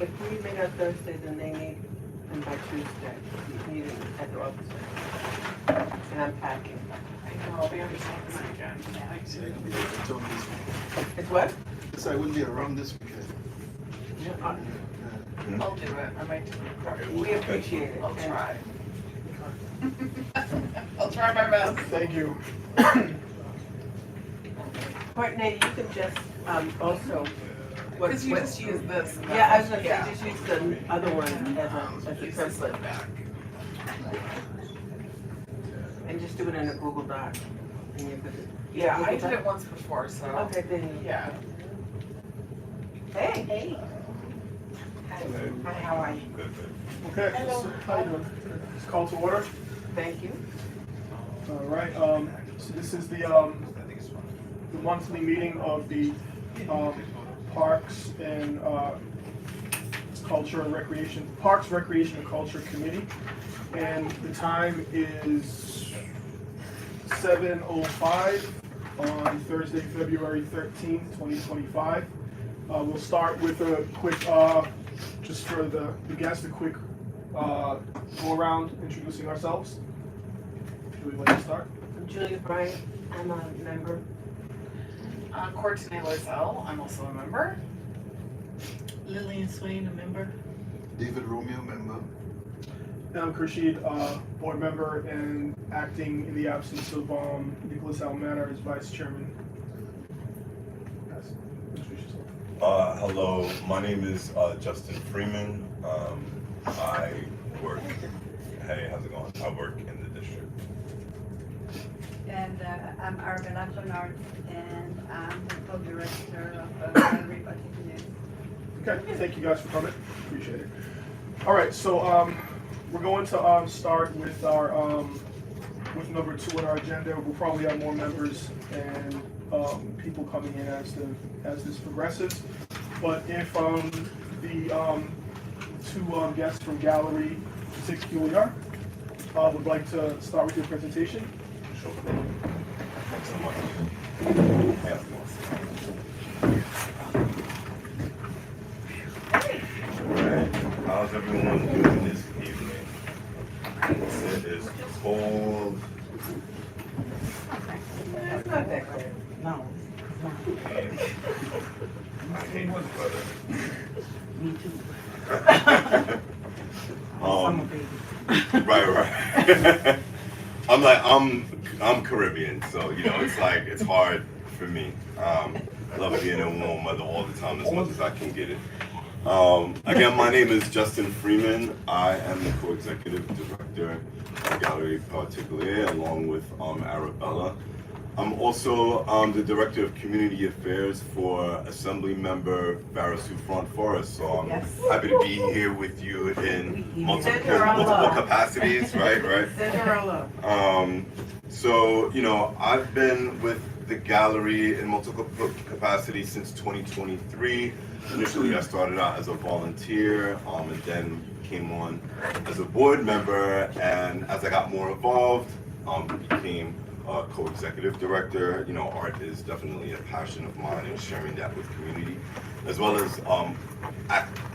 If we meet on Thursday, then they need them by Tuesday, meeting at the office. And I'm packing. I know, I'll be understanding this weekend. See, I can be there until this weekend. It's what? So I wouldn't be around this weekend. I'll do it, I might do it. We appreciate it. I'll try. I'll try my best. Thank you. Courtney, you can just, also. Because you just use this. and Yeah, I was that. gonna say, just use the other one as a Use this template, back. and just do it in a Google Doc. And you could- Yeah, I Google did it Doc? once before, so. Okay, then, Yeah. hey. Hey. Hi, how are you? Okay, Hello. so how you doing? It's call to order. Thank you. All right, so this is the monthly meeting of the, Parks and, Culture and Recreation, Parks, Recreation and Culture Committee. And the time is 7:05 on Thursday, February 13th, 2025. We'll start with a quick, just for the guests, a quick go around introducing ourselves. Would you like to start? I'm Julia Bryant. I'm a member. Courtney Loisel, I'm also a member. Lillian Swain, a member. David Romeo, member. And I'm Khurshid, board member and acting in the absence of Nicholas L. Manor as vice chairman. Yes, introduce yourself. Hello, my name is Justin Freeman. I work, hey, how's it going? I work in the district. And I'm Arabella Clonard, and I'm the co-director of Gallery Particulier. Okay, thank you guys for coming. Appreciate it. All right, so we're going to start with our with number 2 on our agenda. We'll probably have more members and people coming in as this progresses. But if the 2 guests from Gallery Particulier would like to start with your presentation. Sure. Thanks so much. Yeah. Alright, how's everyone doing this evening? It is cold. It's not that cold. No. I hate this weather. Me too. Um, Summer baby. right. I'm Caribbean, so it's like it's hard for me. I love being in warm weather all the time as much as I can get it. Again, my name is Justin Freeman. I am the co-executive director of Gallery Particulier, along with Arabella. I'm also the director of community affairs for Assembly Member Barra Souffrant Forest. So I'm happy to be here with you in multiple capacities, right? Cinderella. So, I've been with the gallery in multiple capacities since 2023. Initially, I started out as a volunteer and then came on as a board member. And as I got more involved, became co-executive director. Art is definitely a passion of mine and sharing that with community, as well as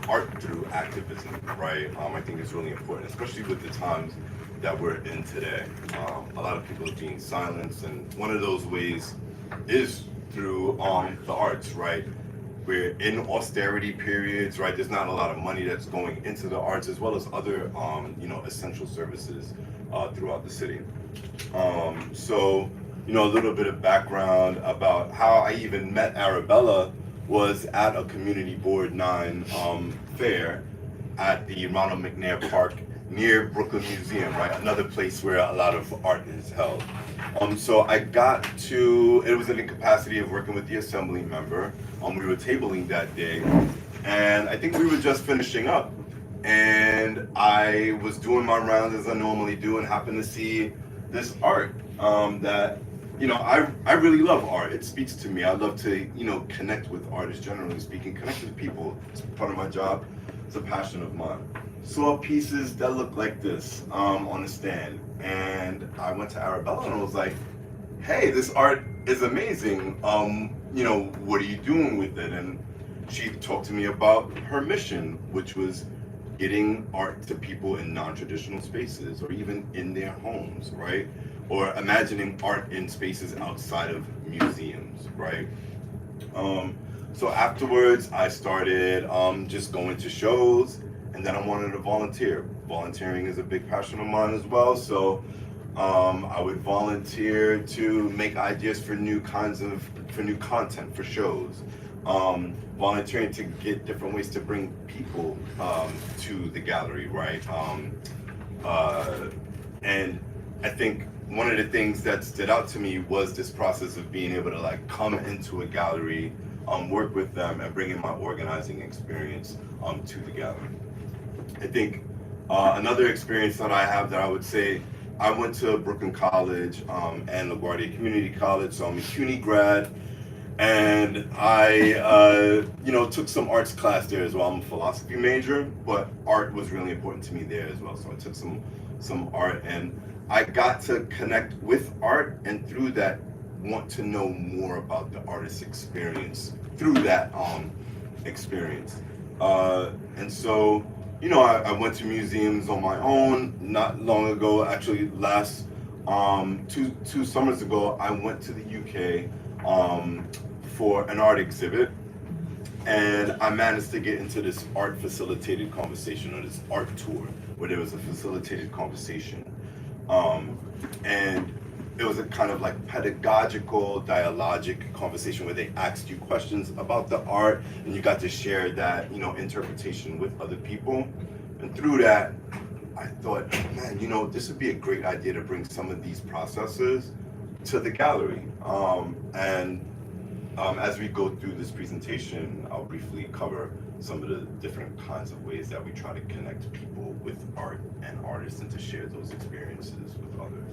art through activism, right? I think it's really important, especially with the times that we're in today. A lot of people are being silenced, and one of those ways is through the arts, right? We're in austerity periods, right? There's not a lot of money that's going into the arts, as well as other, essential services throughout the city. So, a little bit of background about how I even met Arabella was at a Community Board 9 fair at the Ronald McNair Park near Brooklyn Museum, right? Another place where a lot of art is held. So I got to, it was in the capacity of working with the assembly member. We were tabling that day, and I think we were just finishing up. And I was doing my rounds as I normally do and happened to see this art that, I really love art. It speaks to me. I love to, connect with artists, generally speaking, connect with people. It's part of my job. It's a passion of mine. Saw pieces that look like this on the stand, and I went to Arabella and I was like, hey, this art is amazing. What are you doing with it? And she talked to me about her mission, which was getting art to people in non-traditional spaces or even in their homes, right? Or imagining art in spaces outside of museums, right? So afterwards, I started just going to shows, and then I wanted to volunteer. Volunteering is a big passion of mine as well, so I would volunteer to make ideas for new content for shows. Volunteering to get different ways to bring people to the gallery, right? And I think one of the things that stood out to me was this process of being able to like come into a gallery, work with them, and bring in my organizing experience to the gallery. I think another experience that I have that I would say, I went to Brooklyn College and LaGuardia Community College, so I'm a CUNY grad, and I took some arts class there as well. I'm a philosophy major, but art was really important to me there as well, so I took some art, and I got to connect with art, and through that want to know more about the artist's experience through that experience. And so, I went to museums on my own not long ago. Actually, last two summers ago, I went to the UK for an art exhibit, and I managed to get into this art facilitated conversation, or this art tour, where there was a facilitated conversation. And it was a kind of like pedagogical, dialogic conversation where they asked you questions about the art, and you got to share that, interpretation with other people. And through that, I thought, man, this would be a great idea to bring some of these processes to the gallery. As we go through this presentation, I'll briefly cover some of the different kinds of ways that we try to connect people with art and artists, and to share those experiences with others.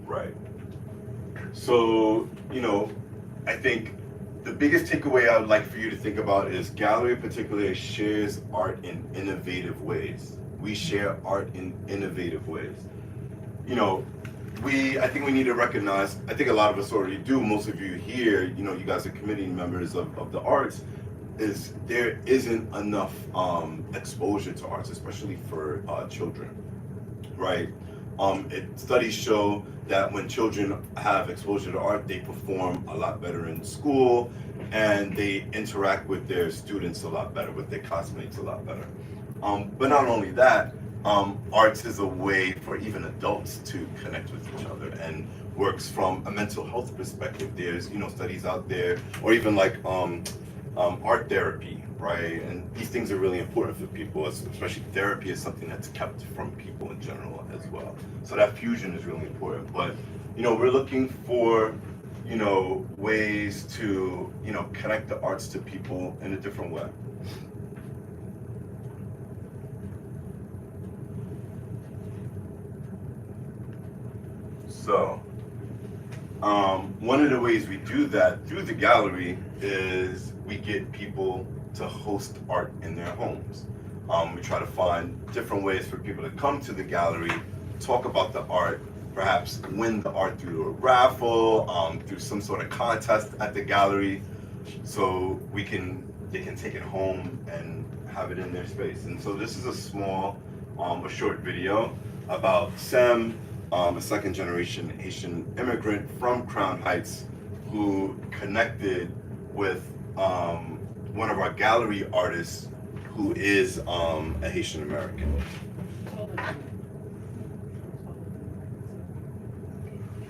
Right. So, I think the biggest takeaway I would like for you to think about is gallery particularly shares art in innovative ways. We share art in innovative ways. I think we need to recognize, I think a lot of us already do, most of you here, you guys are committee members of the arts, is there isn't enough exposure to arts, especially for children, right? Studies show that when children have exposure to art, they perform a lot better in school, and they interact with their students a lot better, with their classmates a lot better. But not only that, arts is a way for even adults to connect with each other, and works from a mental health perspective. There's studies out there, or even like art therapy, right? And these things are really important for people, especially therapy is something that's kept from people in general as well. So that fusion is really important. But we're looking for ways to connect the arts to people in a different way. So, one of the ways we do that through the gallery is we get people to host art in their homes. We try to find different ways for people to come to the gallery, talk about the art, perhaps win the art through a raffle, through some sort of contest at the gallery, so they can take it home and have it in their space. And so this is a short video about Sam, a second-generation Haitian immigrant from Crown Heights, who connected with one of our gallery artists, who is a Haitian American.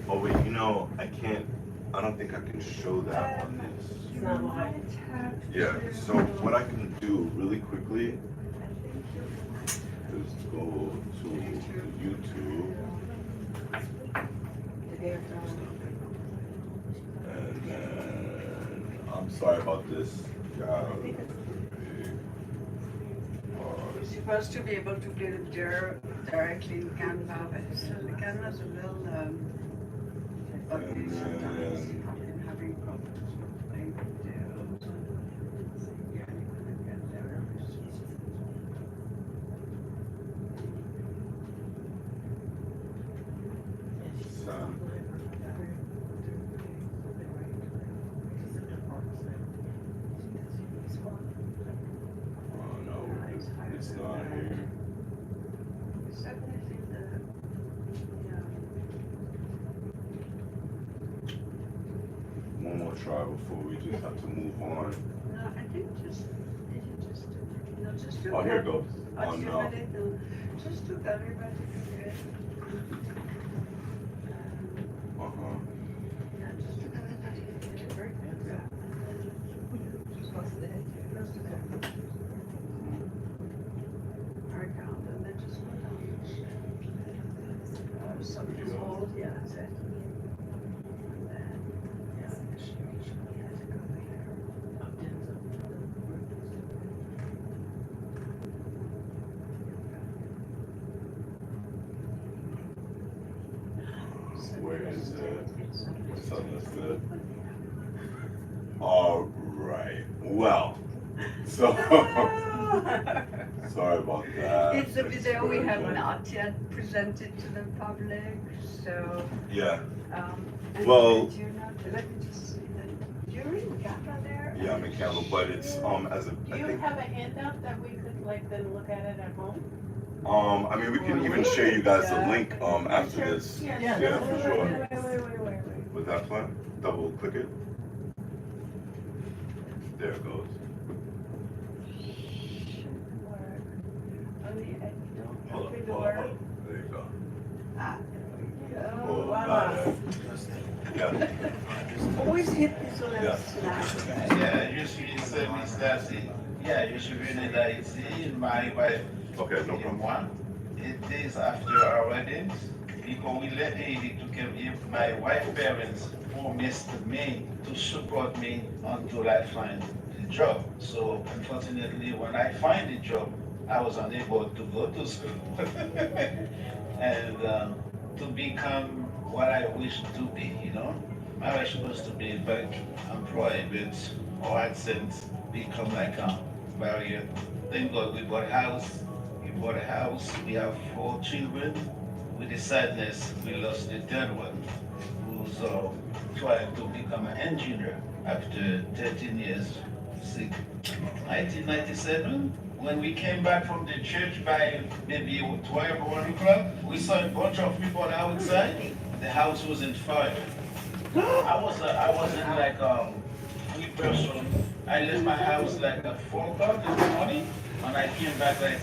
Oh wait, I don't think I can show that on this. It's not live. Yeah, so what I can do really quickly is go to YouTube. And then, I'm sorry about this. You're supposed to be able to get it directly in Canva, but so the Canva's a little ugly sometimes. I'm having problems with playing videos. Yeah, you couldn't get there. So, more try before we just have to move on. No, I think just, did you just do, no, just do. Oh, here it goes. Oh, Oh, do no. it, no, just do everybody. Uh-huh. Yeah, just do everybody. Very good. Yeah. Just close the head, close the head. Our count, and then just go down. Something's old, yeah, that's it. And then, yeah, she has to go there. Where is it? So that's good. All right. Well, so sorry about that. It's a video we have not yet presented to the public, so, Yeah. and Well- did you not, let me just see that, you're in Ghana there? Yeah, I'm in Campbell, but it's as a Do I you think have a handout that we could like then look at it at home? I mean we can even share you guys the link after this. Yeah, Yeah, for sure. Wait. With that plan, double click it. There it goes. Hold up, hold up, hold up. There you go. Oh, got it. Yeah. Always hit this on Yeah. a snap. Yeah, je suis service d'assez. Yeah, je suis venu d'Haïti, my wife Okay, no et problem. moi. 8 days after our weddings, because we left Haiti to come here, my wife's parents promised me to support me until I find a job. So unfortunately, when I find a job, I was unable to go to school. And to become what I wish to be, you know. I was supposed to be a bank employee, but all had since become like a barrier. Thank God we bought a house. We bought a house. We have 4 children. With the sadness, we lost the third one, who's trying to become an engineer after 13 years sick. 1997, when we came back from the church by maybe 12 or 1 o'clock, we saw a bunch of people outside. The house was in fire. I was in like 3 person. I left my house like at 4 o'clock in the morning, and I came back like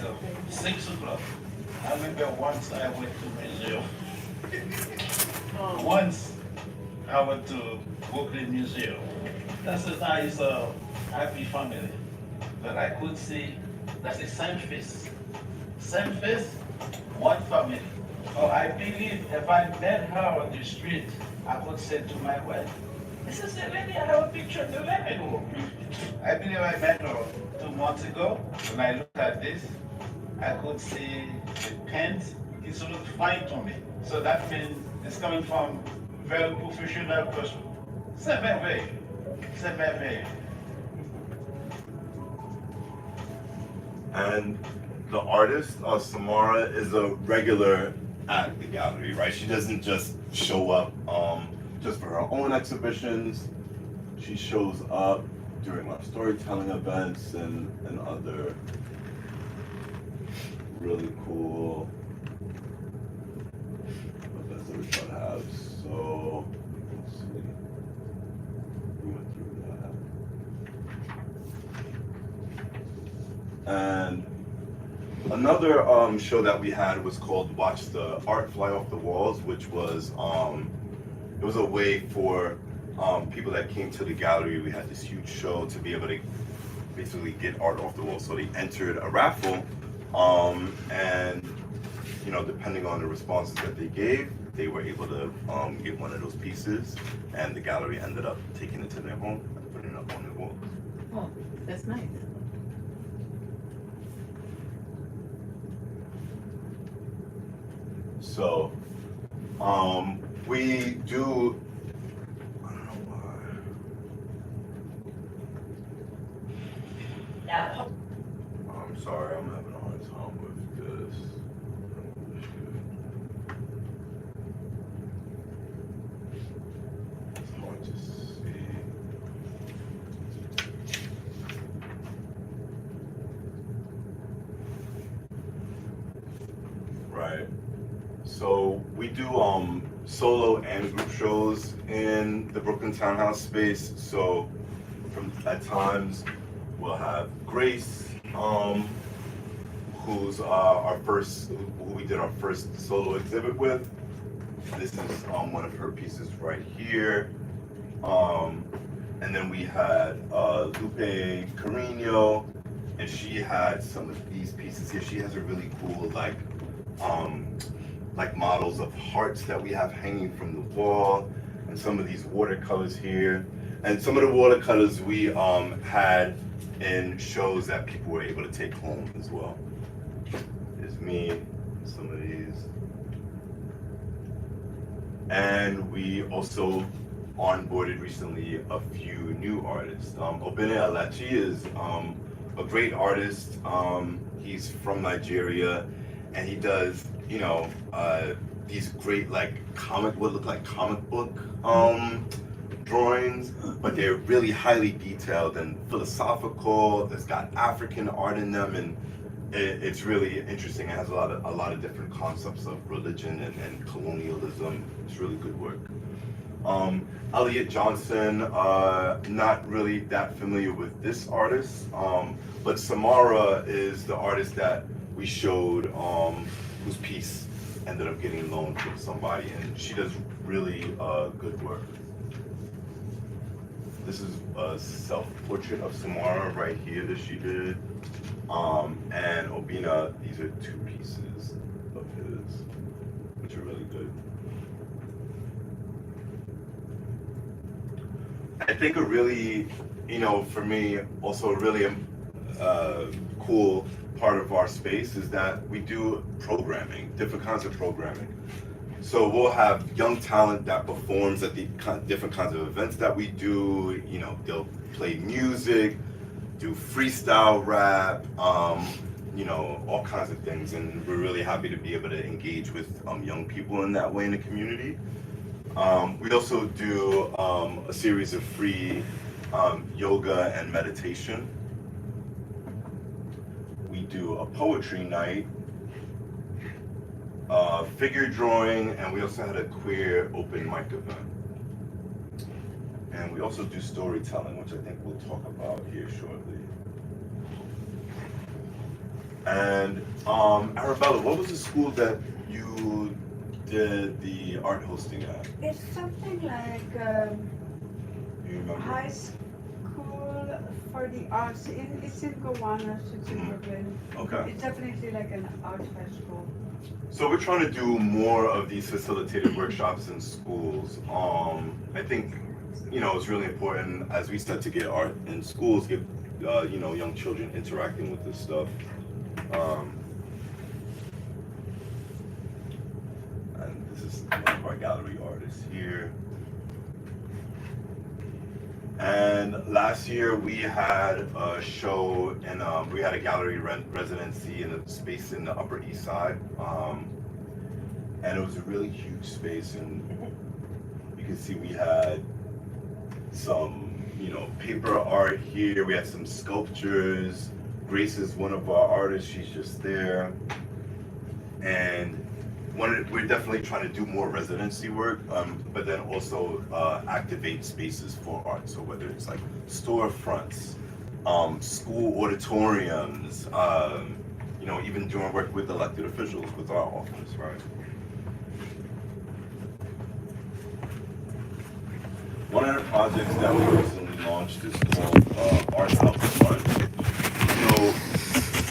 6 o'clock. I remember once I went to museum. Once I went to Brooklyn Museum. That's a nice, happy family. But I could see that's the same face. Same face, one family. Oh, I believe if I met her on the street, I could say to my wife, this is the lady I have a picture in the living room. I believe I met her 2 months ago. When I looked at this, I could see the pants. It looked fine to me. So that means it's coming from very professional person. C'est merveilleux. C'est merveilleux. And the artist, Samara, is a regular at the gallery, right? She doesn't just show up just for her own exhibitions. She shows up during our storytelling events and other really cool events that we try to have. So, let's see. We went through that. And another show that we had was called Watch the Art Fly Off the Walls, which was it was a way for people that came to the gallery. We had this huge show to be able to basically get art off the wall. So they entered a raffle, and you know, depending on the responses that they gave, they were able to get one of those pieces, and the gallery ended up taking it to their home and putting it up on their walls. Oh, that's nice. So, we do. I don't know why. I'm sorry, I'm having a hard time with this. It's hard to see. Right. So we do solo and group shows in the Brooklyn Townhouse space. So at times we'll have Grace, who's who we did our first solo exhibit with. This is one of her pieces right here. And then we had Lupe Carino, and she had some of these pieces here. She has a really cool like models of hearts that we have hanging from the wall, and some of these watercolors here. And some of the watercolors we had in shows that people were able to take home as well. There's me, some of these. And we also onboarded recently a few new artists. Obene Alachi is a great artist. He's from Nigeria, and he does, you know, these great like what look like comic book drawings, but they're really highly detailed and philosophical. It's got African art in them, and it's really interesting. It has a lot of different concepts of religion and colonialism. It's really good work. Elliot Johnson, not really that familiar with this artist, but Samara is the artist that we showed, whose piece ended up getting loaned from somebody, and she does really good work. This is a self-portrait of Samara right here that she did. And Obina, these are two pieces of his, which are really good. I think a really, you know, for me, also a really cool part of our space is that we do programming, different kinds of programming. So we'll have young talent that performs at the different kinds of events that we do. You know, they'll play music, do freestyle rap, you know, all kinds of things. And we're really happy to be able to engage with young people in that way in the community. We also do a series of free yoga and meditation. We do a poetry night, figure drawing, and we also had a queer open mic event. And we also do storytelling, which I think we'll talk about here shortly. And Arabella, what was the school that you did the art hosting at? It's something like Do you remember? high school for the arts. It's in Gowanus, it's in Brooklyn. Okay. It's definitely like an art high school. So we're trying to do more of these facilitated workshops in schools. I think, you know, it's really important as we start to get art in schools, get you know, young children interacting with this stuff. And this is one of our gallery artists here. And last year we had a show and we had a gallery residency in a space in the Upper East Side. And it was a really huge space, and you can see we had some, you know, paper art here. We had some sculptures. Grace is one of our artists. She's just there. And we're definitely trying to do more residency work, but then also activate spaces for art. So whether it's like storefronts, school auditoriums, you know, even doing work with elected officials with our office, right? One of the projects that we recently launched is called Art Helps Fund. So,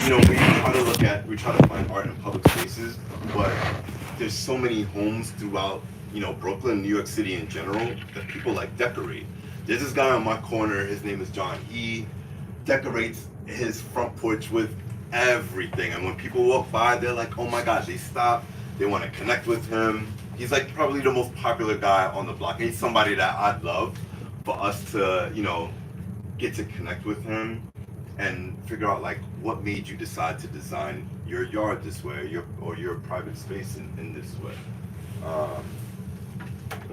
you know, we try to find art in public spaces, but there's so many homes throughout, you know, Brooklyn, New York City in general, that people like decorate. There's this guy on my corner, his name is John. He decorates his front porch with everything. And when people walk by, they're like, oh my God, they stop, they want to connect with him. He's like probably the most popular guy on the block. He's somebody that I'd love for us to, you know, get to connect with him and figure out like what made you decide to design your yard this way, your private space in this way.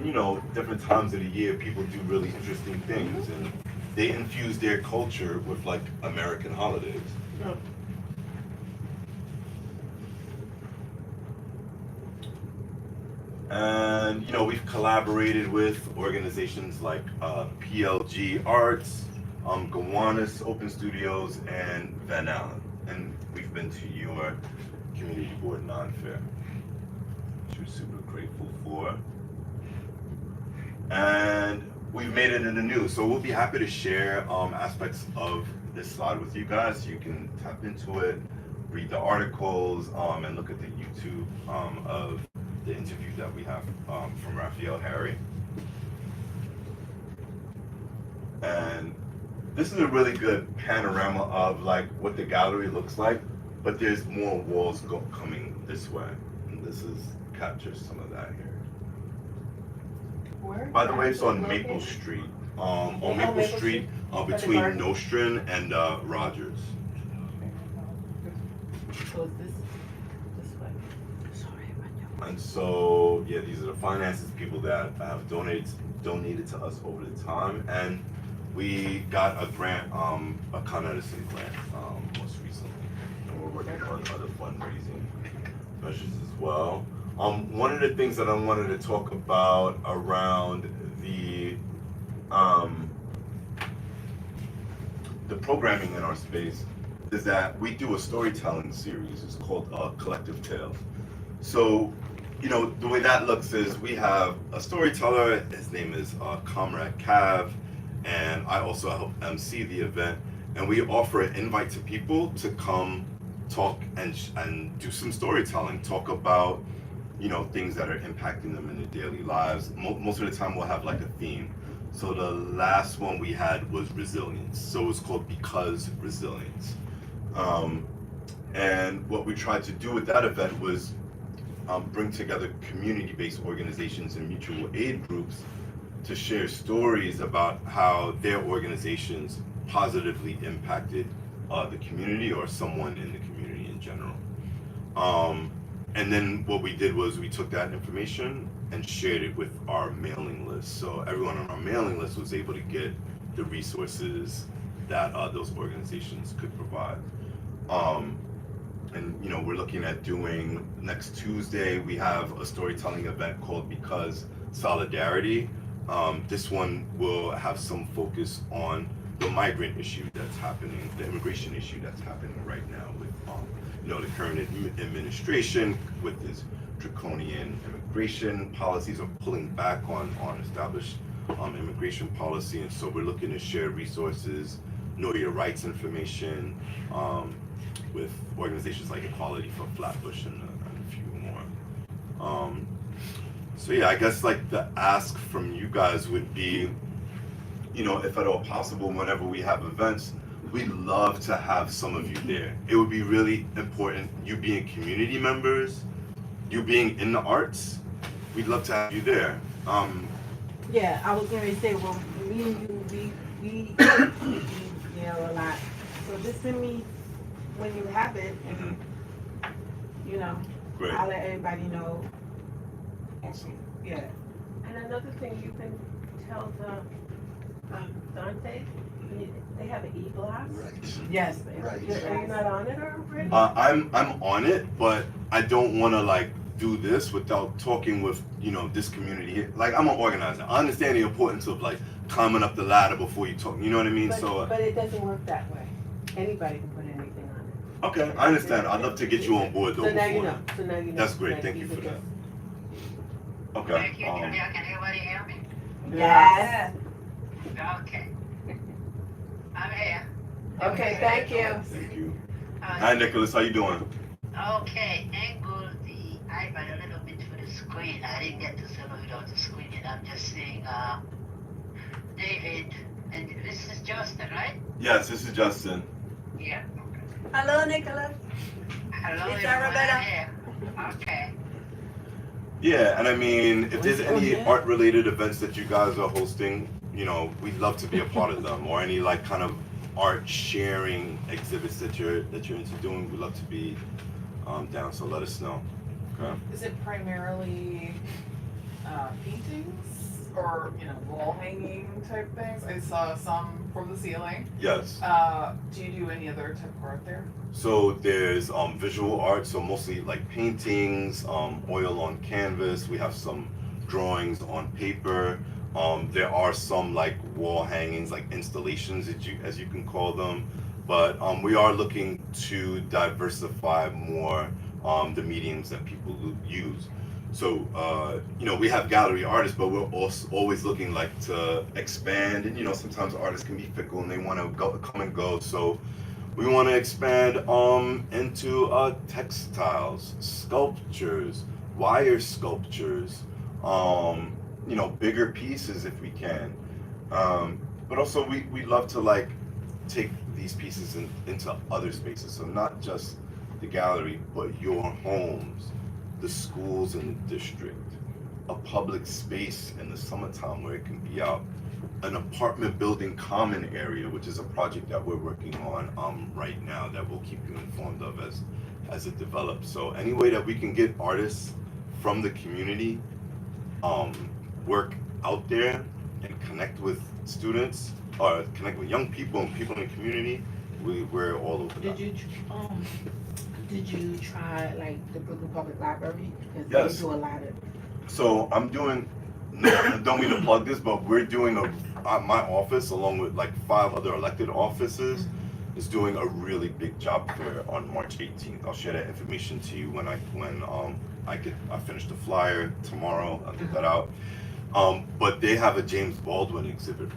You know, different times of the year, people do really interesting things, and they infuse their culture with like American holidays. Yeah. And you know, we've collaborated with organizations like PLG Arts, Gowanus Open Studios, and Van Allen. And we've been to your community board non-fair, which we're super grateful for. And we've made it in the news, so we'll be happy to share aspects of this slide with you guys. So you can tap into it, read the articles, and look at the YouTube of the interview that we have from Raphael Harry. And this is a really good panorama of like what the gallery looks like, but there's more walls coming this way. And this captures some of that here. Where? By the way, it's on Maple Street. On Maple Street, between Nostrand and Rogers. So is this way? And so, yeah, these are the finances people that have donated to us over the time. And we got a grant, a Con Edison grant, most recently. And we're working on other fundraising measures as well. One of the things that I wanted to talk about around the programming in our space is that we do a storytelling series. It's called Collective Tales. So, you know, the way that looks is we have a storyteller. His name is Comrade Cav, and I also help MC the event. And we offer an invite to people to come talk and do some storytelling, talk about, you know, things that are impacting them in their daily lives. Most of the time we'll have like a theme. So the last one we had was resilience. So it's called Because Resilience. And what we tried to do with that event was bring together community-based organizations and mutual aid groups to share stories about how their organizations positively impacted the community or someone in the community in general. And then what we did was we took that information and shared it with our mailing list. So everyone on our mailing list was able to get the resources that those organizations could provide. And you know, we're looking at doing next Tuesday, we have a storytelling event called Because Solidarity. This one will have some focus on the migrant issue that's happening, the immigration issue that's happening right now with you know, the current administration with this draconian immigration policies are pulling back on established immigration policy. And so we're looking to share resources, know your rights information, with organizations like Equality for Flatbush and a few more. So yeah, I guess like the ask from you guys would be, you know, if at all possible, whenever we have events, we'd love to have some of you there. It would be really important, you being community members, you being in the arts, we'd love to have you there. Yeah, I was gonna say, well, me and you, we you know, a lot. So just send me when you have it, and you know, Great. I'll let everybody know. Awesome. Yeah. And another thing you can tell the Dante, they have an e-blast. Right. Yes. Right. Are you not on it already? I'm on it, but I don't want to like do this without talking with, you know, this community here. Like, I'm an organizer. I understand the importance of like climbing up the ladder before you talk. You know what I mean? But it doesn't work that way. Anybody can put anything on it. Okay, I understand. I'd love to get you on board though. So now you before know. So now you know. That's great. Like, Thank you for can that. just- Okay. Thank you, Julia. Can anybody hear me? Yes. Okay. I'm here. Okay, thank you. Thank you. Hi, Nicholas. How you doing? Okay, angle the iPad a little bit for the screen. I didn't get to solo it on the screen yet. I'm just seeing David, and this is Justin, right? Yes, this is Justin. Yeah. Hello, Nicholas. Hello, It's everyone Arabella. here. Okay. Yeah, and I mean, if there's any Okay. art-related events that you guys are hosting, you know, we'd love to be a part of them, or any like kind of art sharing exhibits that you're into doing. We'd love to be down. So let us know. Okay. Is it primarily paintings or, wall hanging type things? I saw some from the ceiling. Yes. Do you do any other type of art there? So there's visual art, so mostly like paintings, oil on canvas. We have some drawings on paper. There are some like wall hangings, like installations, as you can call them. But we are looking to diversify more the mediums that people use. So we have gallery artists, but we're also always looking like to expand. And sometimes artists can be fickle and they want to come and go. So we want to expand into textiles, sculptures, wire sculptures, bigger pieces if we can. But also we love to like take these pieces into other spaces. So not just the gallery, but your homes, the schools in the district, a public space in the summertime where it can be out, an apartment building common area, which is a project that we're working on right now that we'll keep you informed of as it develops. So any way that we can get artists from the community work out there and connect with students or connect with young people and people in the community, we're all over that. Did you try like the Brooklyn Public Library? Because Yes. they do a lot of. So I'm doing, I don't mean to plug this, but we're doing my office along with like 5 other elected offices is doing a really big job fair on March 18th. I'll share that information to you when I finish the flyer tomorrow. I'll get that out. But they have a James Baldwin exhibit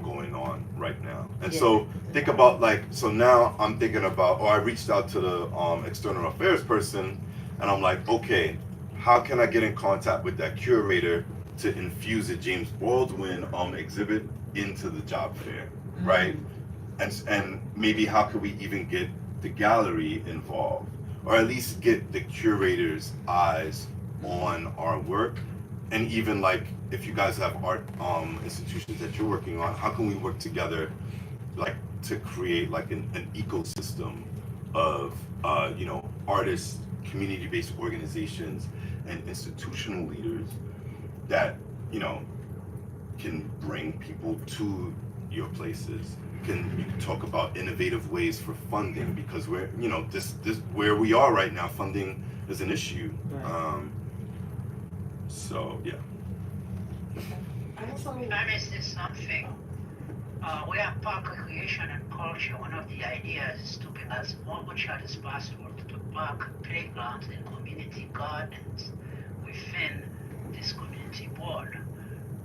going on right now. And so think about so now I'm thinking about, I reached out to the external affairs person and I'm like, okay, how can I get in contact with that curator to infuse a James Baldwin exhibit into the job fair, right? And maybe how could we even get the gallery involved, or at least get the curator's eyes on our work? And even like if you guys have art institutions that you're working on, how can we work together like to create like an ecosystem of artists, community-based organizations, and institutional leaders that can bring people to your places. You can talk about innovative ways for funding, because we're this where we are right now, funding is an issue. So yeah. Let me say something. We are park recreation and culture. One of the ideas is to bring as much as possible to park playgrounds and community gardens within this community board.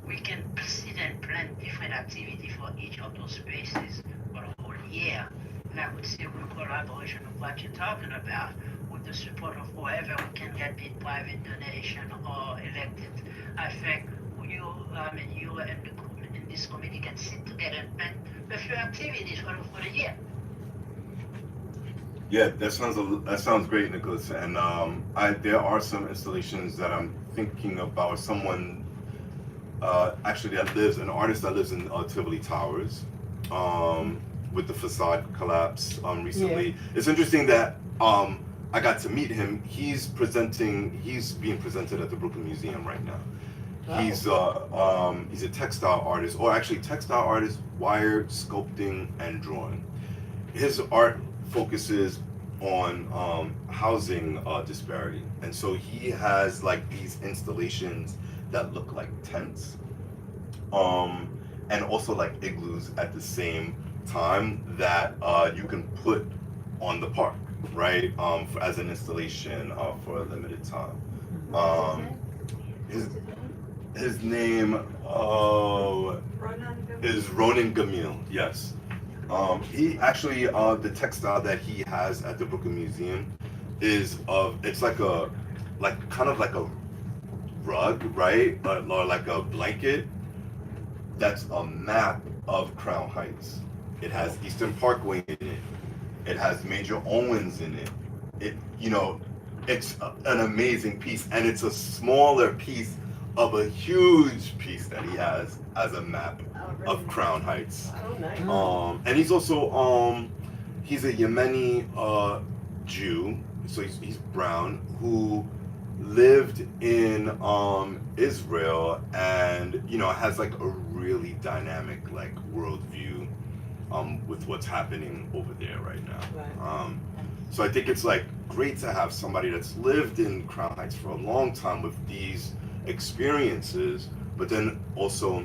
We can sit and plan different activities for each of those spaces for the whole year. And I would say with collaboration of what you're talking about, with the support of whoever we can get, be it private donation or elected. I think you and this committee can sit together and plan a few activities for the year. Yeah, that sounds great, Nicholas. And there are some installations that I'm thinking about. Someone actually an artist that lives in Tivoli Towers, with the facade collapse recently. Yeah. It's interesting that I got to meet him. He's being presented at the Brooklyn Museum right now. Oh. He's a textile artist, or actually textile artist, wire sculpting and drawing. His art focuses on housing disparity, and so he has like these installations that look like tents, and also like igloos at the same time that you can put on the park, right? As an installation for a limited time. His name is Ronan Gamil. Yes. He actually the textile that he has at the Brooklyn Museum is it's like kind of like a rug, right? Or like a blanket that's a map of Crown Heights. It has Eastern Parkway in it. It has Major Owens in it. It's an amazing piece, and it's a smaller piece of a huge piece that he has as a map of Crown Heights. Oh, nice. And he's also he's a Yemeni Jew, so he's brown, who lived in Israel, and you know has like a really dynamic like worldview with what's happening over there right now. Right. So I think it's like great to have somebody that's lived in Crown Heights for a long time with these experiences, but then also,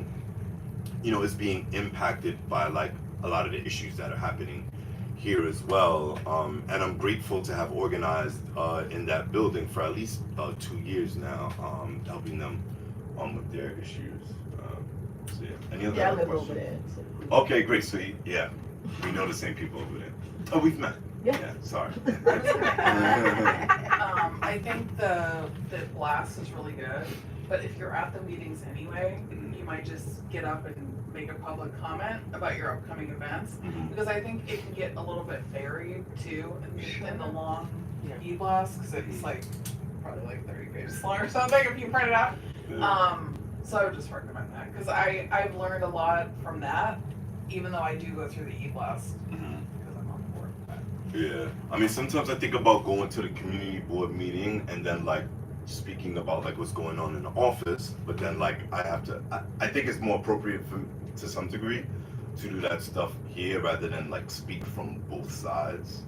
you know, is being impacted by like a lot of the issues that are happening here as well. And I'm grateful to have organized in that building for at least 2 years now, helping them with their issues. So yeah. Any other Yeah, I live questions? over there. Okay, great. So yeah, we know the same people over there. Oh, we've met. Yeah. Sorry. I think the blast is really good, but if you're at the meetings anyway, you might just get up and make a public comment about your upcoming events, because I think it can get a little bit buried too in the long e-blast, because it's like probably like 30 pages long or something if you print it out. So I would just recommend that, because I've learned a lot from that, even though I do go through the e-blast, because I'm on board with that. Yeah, I mean, sometimes I think about going to the community board meeting and then like speaking about like what's going on in the office, but then like I think it's more appropriate to some degree to do that stuff here rather than like speak from both sides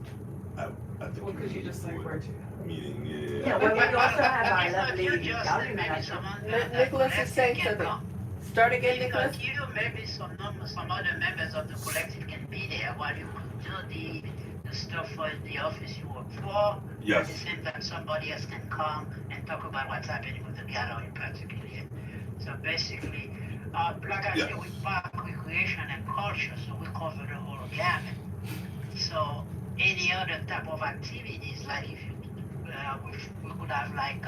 at the Well, because you community just like board wear two meeting. Yeah, well, we also have our lovely gallery manager. Nicholas is saying something. Start again, If Nicholas. not you, maybe some other members of the collective can be there while you could do the stuff for the office you work for. Yes. At the same time, somebody else can come and talk about what's happening with the gallery particularly. So basically, like I say, with park recreation and culture, so we cover the whole gamut. So any other type of activities, like if you, we could have like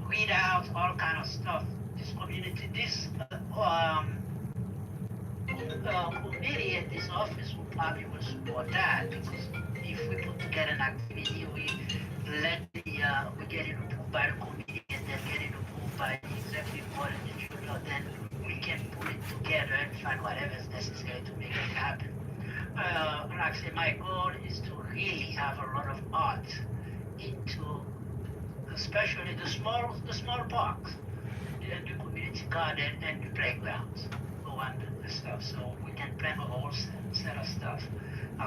readouts, all kind of stuff. This community, committee at this office will probably will support that, because if we put together an activity, we get it approved by the committee and then get it approved by the executive board and the junior, then we can put it together and find whatever is necessary to make it happen. Like I say, my goal is to really have a lot of art into, especially the small parks, the community garden and the playgrounds, the stuff. So we can plan a whole set of stuff.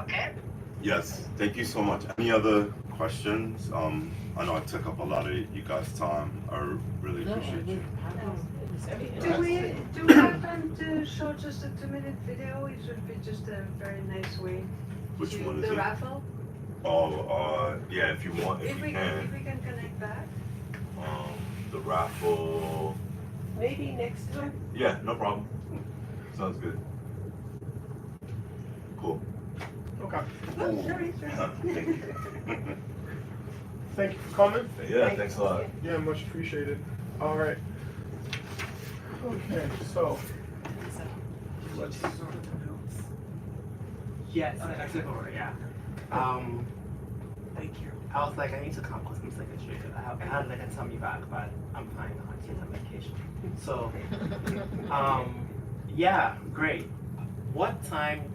Okay? Yes, thank you so much. Any other questions? I know I took up a lot of you guys' time. I really appreciate you. Do we have time to show just a 2-minute video? It should be just a very nice way. Which to one is the it? raffle? Oh, yeah, if you want, if If you we can. can connect that. The raffle. Maybe next time. Yeah, no problem. Sounds good. Cool. Okay. Oh, sorry. Thank you. Thank you for coming. Yeah, thanks a lot. Yeah, much appreciated. All right. Okay, so let's. Yes, I took over, yeah. Thank you. I was like, I need to come because I'm sick of straight. I had like a tummy back, but I'm fine now. I take some medication. So, yeah, great. What time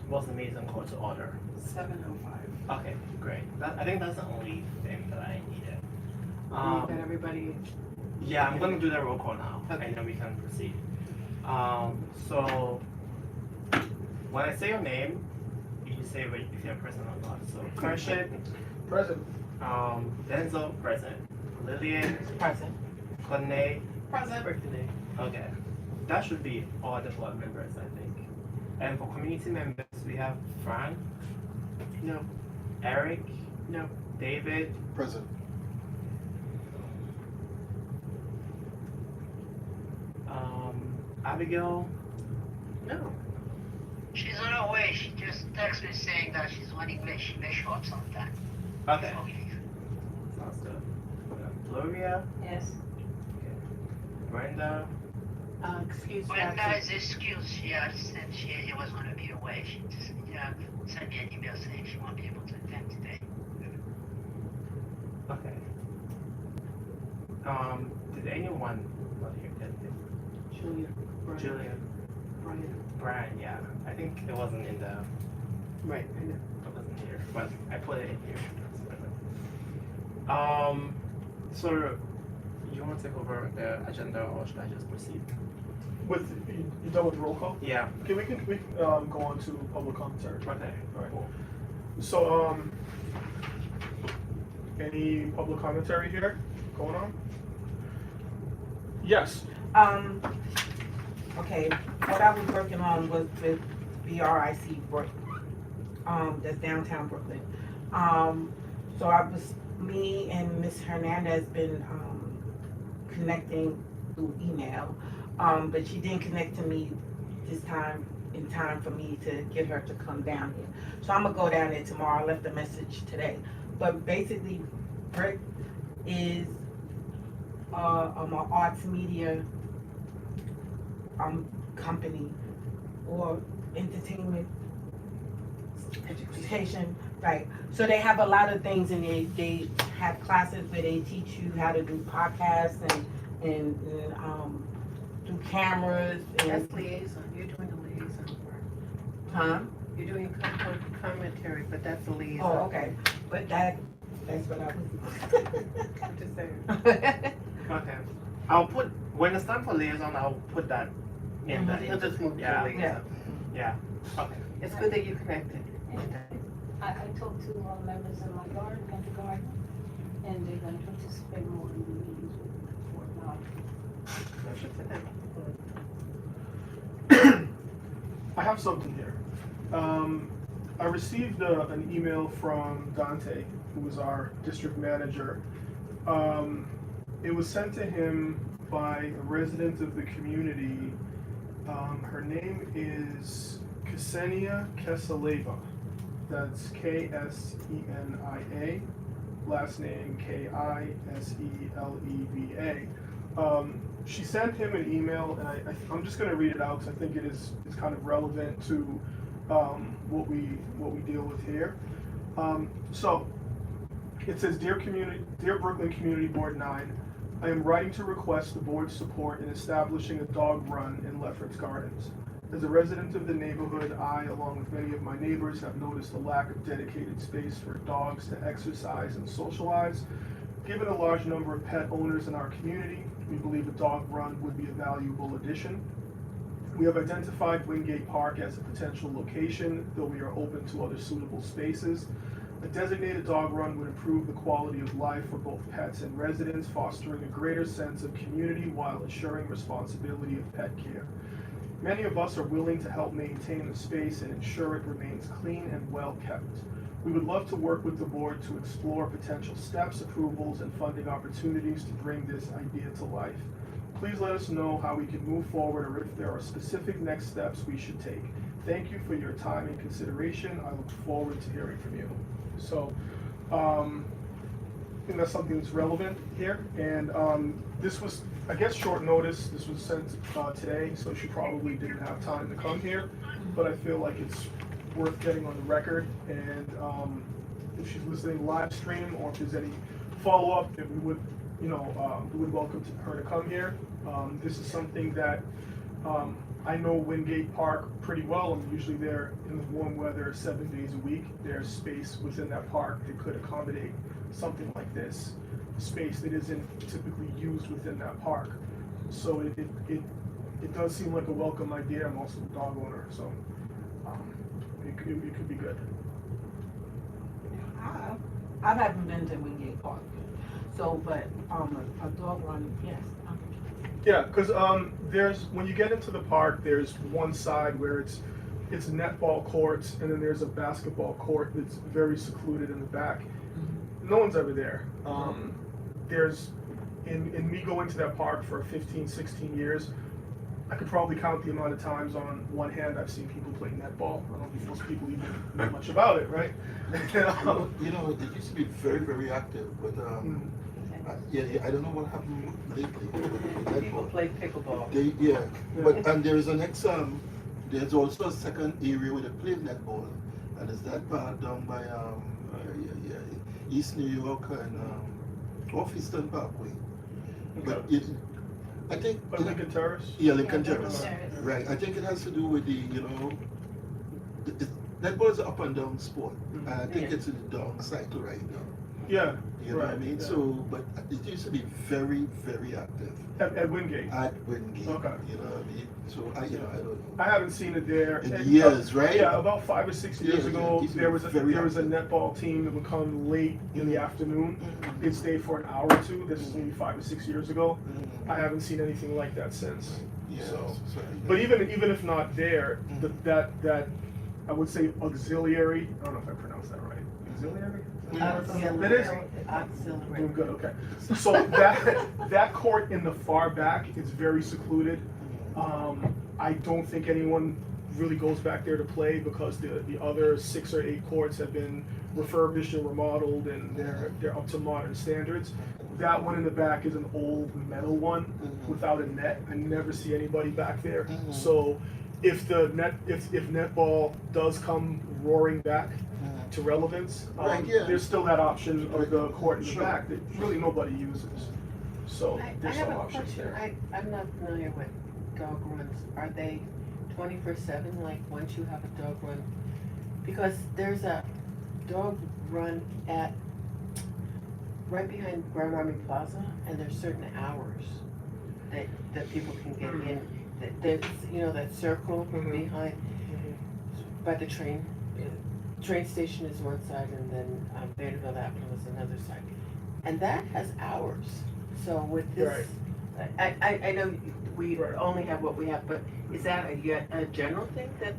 was the meeting called to order? 7:05. Okay, great. I think that's the only thing that I needed. That everybody. Yeah, I'm gonna do the roll call now, Okay. and then we can proceed. So when I say your name, you say if you're present or not. So Kershit, Present. Denzel, present. Lillian, Present. Conne, Present. okay. That should be all the board members, I think. And for community members, we have Frank, No. Eric, No. David, Present. Abigail. No. She's on her way. She just texted me saying that she's running late. She may show up sometime. Okay, before we leave. sounds good. Gloria, Yes. Brenda, Excuse me. Brenda is excused. She said she was going to be away. She just sent me an email saying she won't be able to attend today. okay. Did anyone not hear that? Julia. Brian. Julian, Brian, yeah. I think it wasn't in the, Right. I know. it wasn't here, but I put it in here. So, you want to take over the agenda or should I just proceed? With, you done with roll call? Yeah. Okay, we can go on to public commentary. Okay. All right, cool. So, any public commentary here going on? Yes. Okay, what I was working on was with BRIC that's downtown Brooklyn. So me and Miss Hernandez been connecting through email, but she didn't connect to me this time in time for me to get her to come down here. So I'm gonna go down there tomorrow. I left a message today, but basically, BRIC is an arts media company or entertainment education, right? So they have a lot of things, and they have classes where they teach you how to do podcasts and do cameras and That's liaison, you're doing the liaison work. huh? You're doing commentary, but that's a liaison. Oh, okay, but that's what I I'm just saying. was. Okay. I'll put, when it's time for liaison, I'll put that in the. You'll just move to Yeah. liaison. Yeah. Okay. It's good that you connected. I talked to all members of my garden, at the garden, and they're gonna participate more in the meetings with Fort Knox. Motion for that. I have something here. I received an email from Dante, who is our district manager. It was sent to him by a resident of the community. Her name is Ksenia Keseleva. That's Ksenia, last name Kiseleva. She sent him an email, and I'm just going to read it out because I think it's kind of relevant to what we deal with here. So it says, Dear Brooklyn Community Board 9, I am writing to request the board's support in establishing a dog run in Lefferts Gardens. As a resident of the neighborhood, I, along with many of my neighbors, have noticed a lack of dedicated space for dogs to exercise and socialize. Given a large number of pet owners in our community, we believe a dog run would be a valuable addition. We have identified Wingate Park as a potential location, though we are open to other suitable spaces. A designated dog run would improve the quality of life for both pets and residents, fostering a greater sense of community while ensuring responsibility of pet care. Many of us are willing to help maintain the space and ensure it remains clean and well kept. We would love to work with the board to explore potential steps, approvals, and funding opportunities to bring this idea to life. Please let us know how we can move forward or if there are specific next steps we should take. Thank you for your time and consideration. I look forward to hearing from you. So, I think that's something that's relevant here. And this was, I guess, short notice. This was sent today, so she probably didn't have time to come here. But I feel like it's worth getting on the record. And if she's listening live stream, or if there's any follow-up, if we would, we would welcome her to come here. This is something that I know Wingate Park pretty well. I'm usually there in the warm weather 7 days a week. There's space within that park that could accommodate something like this, space that isn't typically used within that park. So it does seem like a welcome idea. I'm also a dog owner, so it could be good. I haven't been to Wingate Park, so but a dog run, yes. Yeah, because there's, when you get into the park, there's one side where it's netball courts, and then there's a basketball court that's very secluded in the back. No one's ever there. There's, in me going to that park for 15, 16 years, I could probably count the amount of times on one hand I've seen people play netball. I don't think most people even know much about it, right? It used to be very, very active, but I don't know what happened lately. People play pickleball. And there's an there's also a second area where they play netball, and it's that part down by East New York and off Eastern Parkway. But I think Lincoln Terrace? Yeah, Lincoln Terrace. Right. I think it has to do with netball is an up and down sport. And I think it's in the down cycle right now. Yeah, You know what I Right, mean? yeah. So, but it used to be very, very active at Wingate. at Wingate. Okay. You know what I mean? So I don't know. I haven't seen it there. In And, years, right? Yeah, about 5 or 6 years Yeah, ago, yeah, there was a very netball team that would come late in the afternoon. They'd stay for an hour or two. This is maybe 5 or 6 years ago. I haven't seen anything like that since. Yeah. So, so, but even if not there, that I would say auxiliary. I don't know if I pronounced that right. Auxiliary. It is. Auxiliary. Doing good, okay. So that court in the far back is very secluded. I don't think anyone really goes back there to play because the other 6 or 8 courts have been refurbished and remodeled and they're up to modern standards. That one in the back is an old metal one without a net. I never see anybody back there. So if netball does come roaring back to relevance, Right, yeah. there's still that option of the court in the Sure. back that really nobody uses. So I there's have some a options question. there. I'm not familiar with dog runs. Are they 24/7, like once you have a dog run? Because there's a dog run right behind Grand Army Plaza, and there's certain hours that people can get in. There's, that circle behind, by the train. Train station is one side, and then Vanderbilt Avenue is another side. And that has hours. So with this, I know we only have what we have, but is that a general thing that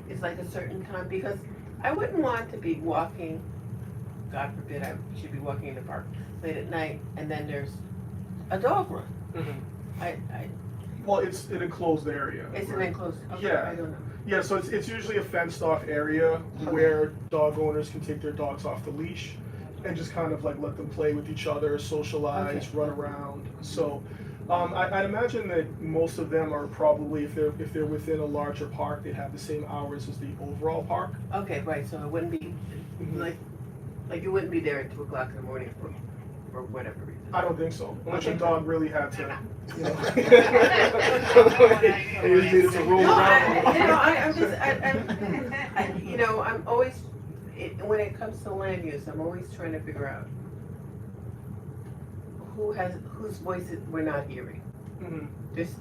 it's like a certain time? Because I wouldn't want to be walking, God forbid, I should be walking in the park late at night, and then there's a dog run. Well, it's an enclosed area. It's an enclosed, okay, Yeah. I don't know. Yeah, so it's usually a fenced off area where dog owners can take their dogs off the leash and just kind of like let them play with each other, socialize, run around. So I'd imagine that most of them are probably, if they're within a larger park, they have the same hours as the overall park. Okay, right, so it wouldn't be, like you wouldn't be there at 2 o'clock in the morning for whatever reason. I don't think so, unless your dog really had to, you know. They They just needed to roll No, around. I'm always, when it comes to land use, I'm always trying to figure out whose voices we're not hearing. Mhm. Just,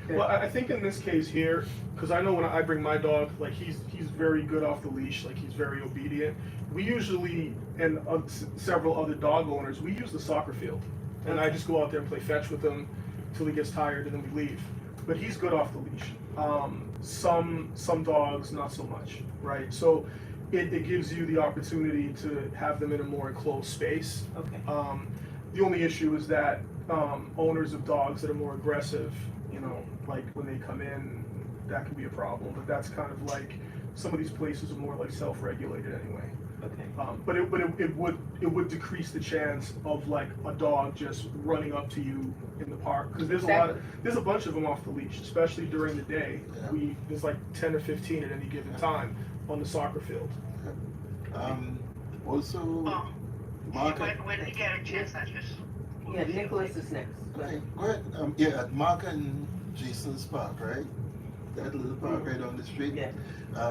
Well, I think in this case here, because I know when I bring my dog, like he's very good off the leash, like he's very obedient. We usually, and several other dog owners, we use the soccer field, and I just go out there and play fetch with him till he gets tired, and then we leave. But he's good off the leash. Some dogs not so much, right? So it gives you the opportunity to have them in a more enclosed space. Okay. The only issue is that owners of dogs that are more aggressive, like when they come in, that can be a problem. But that's kind of like, some of these places are more like self-regulated anyway. Okay. But it would decrease the chance of like a dog just running up to you in the park, because there's a bunch of them off the leash, especially during the day. There's like 10 or 15 at any given time on the soccer field. Also, Mark. When we get a chance, I just. Yeah, Nicholas is next. Right, go ahead. Yeah, at Mark and Jason's park, right? That little park right on the street. Yeah.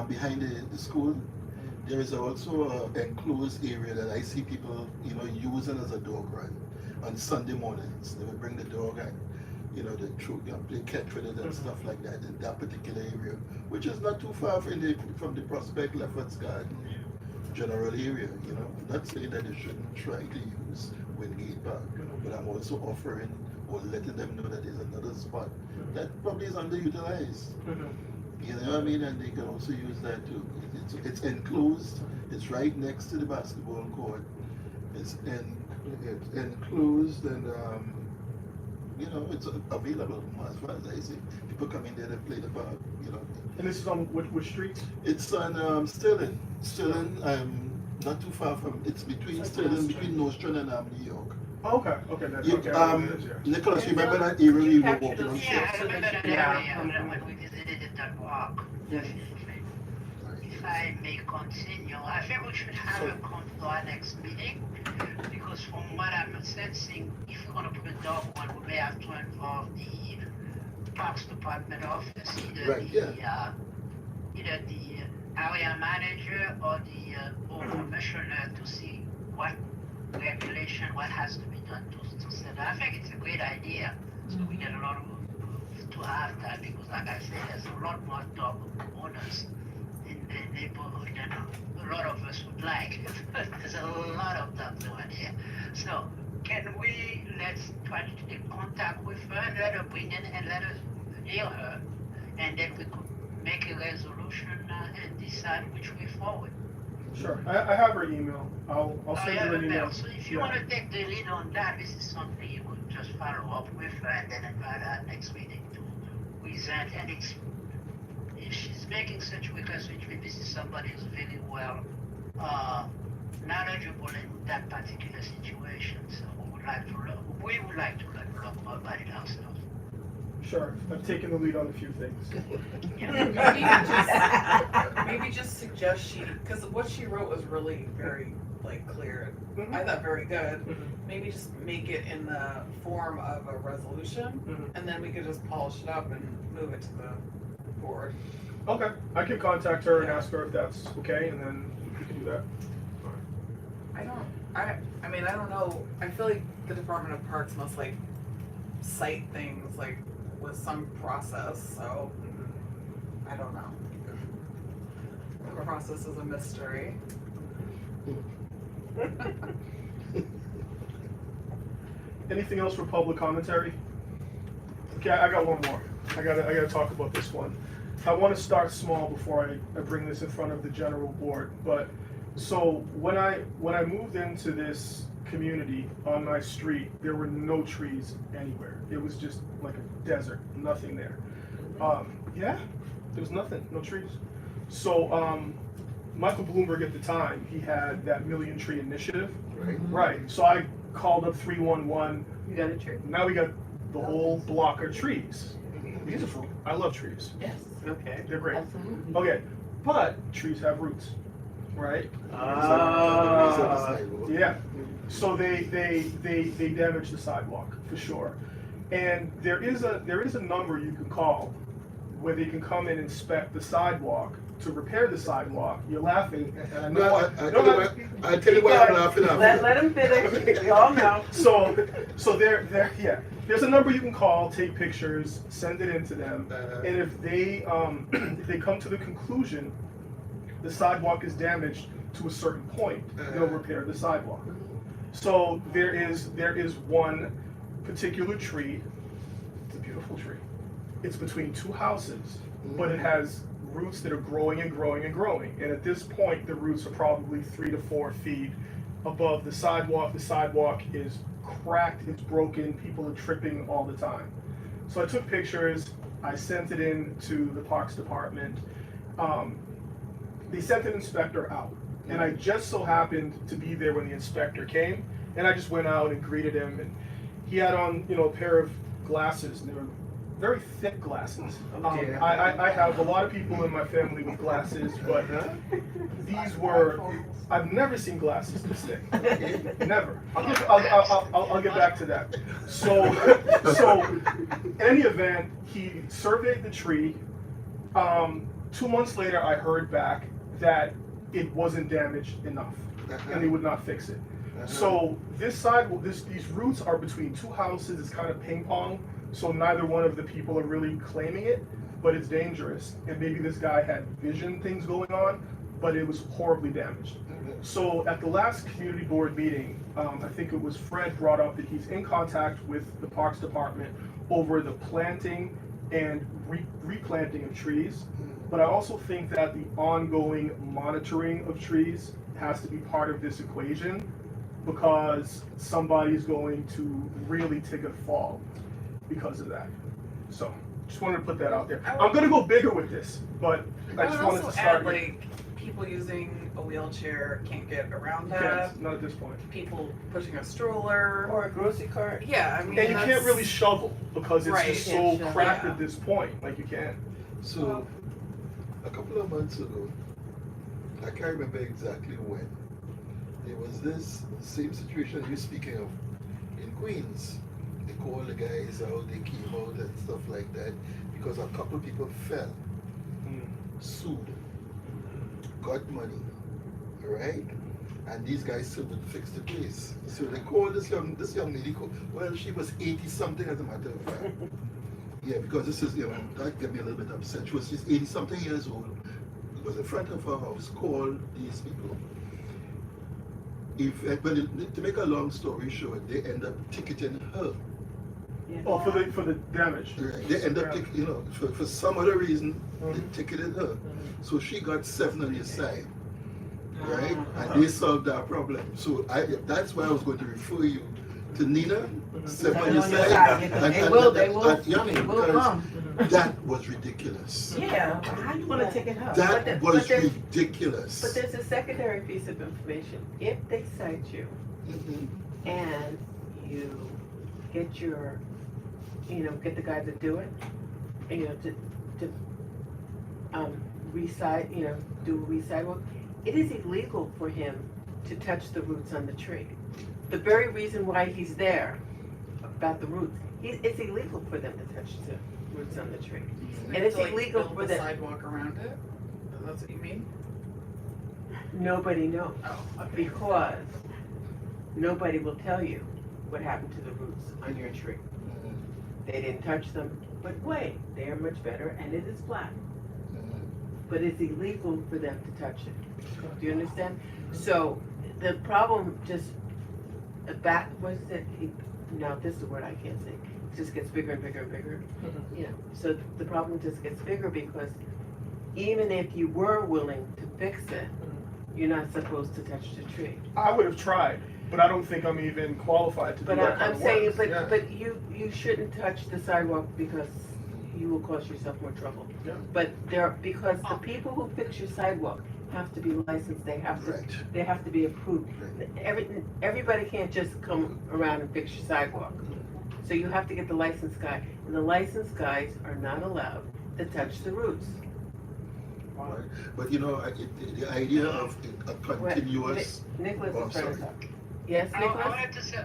Behind the school, there is also an enclosed area that I see people, using as a dog run on Sunday mornings. They would bring the dog and, they catch with it and stuff like that in that particular area, which is not too far from the Prospect Lefferts Garden general area. Not saying that they shouldn't try to use Wingate Park, but I'm also offering or letting them know that there's another spot that probably is underutilized. You know what I mean? And they can also use that too. It's enclosed. It's right next to the basketball court. It's enclosed, and it's available as far as I see. People come in there to play the park. And this is on which street? It's on Sterling. Not too far from. It's between Sterling, between Nostrand and New York. Oh, okay. That's okay. I know where it is, yeah. Nicholas, remember that area we were walking on? Yeah, I remember that area when we visited that walk, definitely. If I may continue, I think we should have a come to our next meeting, because from what I'm sensing, if we're gonna put a dog one, we may have to involve the Parks Department office, either the area manager or the commissioner, to see what regulation, what has to be done to set that. I think it's a great idea. So we get a lot of to have that because, like I said, there's a lot more dog owners in the neighborhood than a lot of us would like. There's a lot of dogs over here. So can let's try to take contact with her, let her bring in and let us hear her, and then we could make a resolution and decide which way forward. Sure, I have her email. I'll send her an email. So if you want to take the lead on that, this is something you could just follow up with her and then invite her next meeting to present. And if she's making such requests, which maybe this is somebody who's very well knowledgeable in that particular situation. So we would like to learn a lot more about it ourselves. Sure, I've taken the lead on a few things. Maybe just suggest because what she wrote was really very clear. Mhm. I thought very good. Mhm. Maybe just make it in the form of a resolution, Mhm. and then we could just polish it up and move it to the board. Okay, I can contact her and ask her if that's okay, and then we can do that. I don't know. I feel like the Department of Parks must cite things with some process. So I don't know. The process is a mystery. Anything else for public commentary? Okay, I got one more. I gotta talk about this one. I want to start small before I bring this in front of the general board. But so when I moved into this community on my street, there were no trees anywhere. It was just like a desert, nothing there. Yeah, there was nothing, no trees. So Michael Bloomberg at the time, he had that Million Tree Initiative. Right. So I called up 311. You got a tree? Now we got the whole block of trees. Beautiful. I love trees. Yes. Okay. They're great. Absolutely. Okay. But trees have roots, right? Yeah. So they damage the sidewalk for sure. And there is a number you can call where they can come and inspect the sidewalk to repair the sidewalk. You're laughing. And I know I tell you why I'm laughing at. Let him finish. We all know. So there's a number you can call, take pictures, send it in to them, and if they come to the conclusion the sidewalk is damaged to a certain point, they'll repair the sidewalk. So there is one particular tree. It's a beautiful tree. It's between two houses, but it has roots that are growing and growing and growing. And at this point, the roots are probably 3 to 4 feet above the sidewalk. The sidewalk is cracked, it's broken, people are tripping all the time. So I took pictures, I sent it in to the Parks Department. They sent an inspector out, and I just so happened to be there when the inspector came, and I just went out and greeted him, and he had on, a pair of glasses, and they were very thick glasses. I have a lot of people in my family with glasses, but these were, I've never seen glasses this thick. Never. I'll get back to that. So in any event, he surveyed the tree. 2 months later, I heard back that it wasn't damaged enough, and they would not fix it. So these roots are between two houses. It's kind of ping pong. So neither one of the people are really claiming it, but it's dangerous. And maybe this guy had vision things going on, but it was horribly damaged. So at the last community board meeting, I think it was Fred brought up that he's in contact with the Parks Department over the planting and replanting of trees. But I also think that the ongoing monitoring of trees has to be part of this equation, because somebody's going to really take a fall because of that. So just wanted to put that out there. I'm gonna go bigger with this, but I just wanted to start. People using a wheelchair can't get around that. Yes, not at this point. People pushing a stroller Or a grocery cart. Yeah, I mean, And you can't really shovel because it's just so Right. cracked Yeah. at this point. Like you can't. So, a couple of months ago, I can't remember exactly when, there was this same situation you're speaking of in Queens. They called the guys out, they came out and stuff like that because a couple people fell, sued, got money, right? And these guys still would fix the place. So they called this young lady, well, she was 80 something as a matter of fact. Yeah, because this is, that get me a little bit upset. She was just 80 something years old. It was in front of her house, called these people. To make a long story short, they end up ticketing her. Oh, for the damage. Right. They end up, for some other reason, they ticketed her. So she got 7 on his side. Right? And they solved that problem. So that's why I was going to refer you to Nina, 7 on your side. They will Because that was ridiculous. Yeah, how you wanna take it up? That was ridiculous. But there's a secondary piece of information. If they cite you and you get get the guy to do it, to do re-sidewalk, it is illegal for him to touch the roots on the tree. The very reason why he's there about the roots, it's illegal for them to touch the roots on the tree. And it's illegal for the them. sidewalk around it? That's what you mean? Nobody knows, Oh, okay. because nobody will tell you what happened to the roots on your tree. They didn't touch them, but wait, they are much better, and it is flat. But it's illegal for them to touch it. Do you understand? So the problem just now this is a word I can't say. It just gets bigger and bigger and bigger. So the problem just gets bigger because even if you were willing to fix it, you're not supposed to touch the tree. I would have tried, but I don't think I'm even qualified to do But that kind I'm of saying, work. but you shouldn't touch the sidewalk because you will cause yourself more trouble. Yeah. But because the people who fix your sidewalk have to be licensed, they have to be approved. Everybody can't just come around and fix your sidewalk. So you have to get the licensed guy, and the licensed guys are not allowed to touch the roots. Right. But the idea of a continuous. Nicholas Oh, is trying to sorry. talk. Yes, I Nicholas? wanted to say,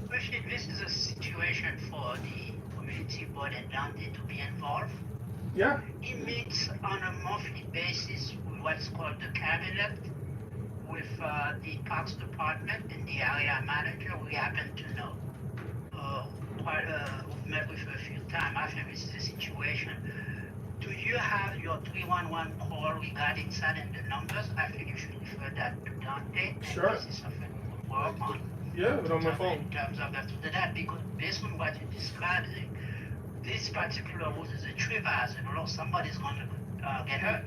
especially this is a situation for the community board and Dante to be involved. Yeah. He meets on a monthly basis with what's called the cabinet, with the Parks Department and the area manager. We happen to know. We've met with a few times after this is the situation. Do you have your 311 call regarding setting the numbers? I think you should refer that to Dante. Sure. And this is something we will work on. Yeah, but on my phone. In terms of that, because based on what you're describing, this particular route is a tree rise, and somebody's going to get hurt.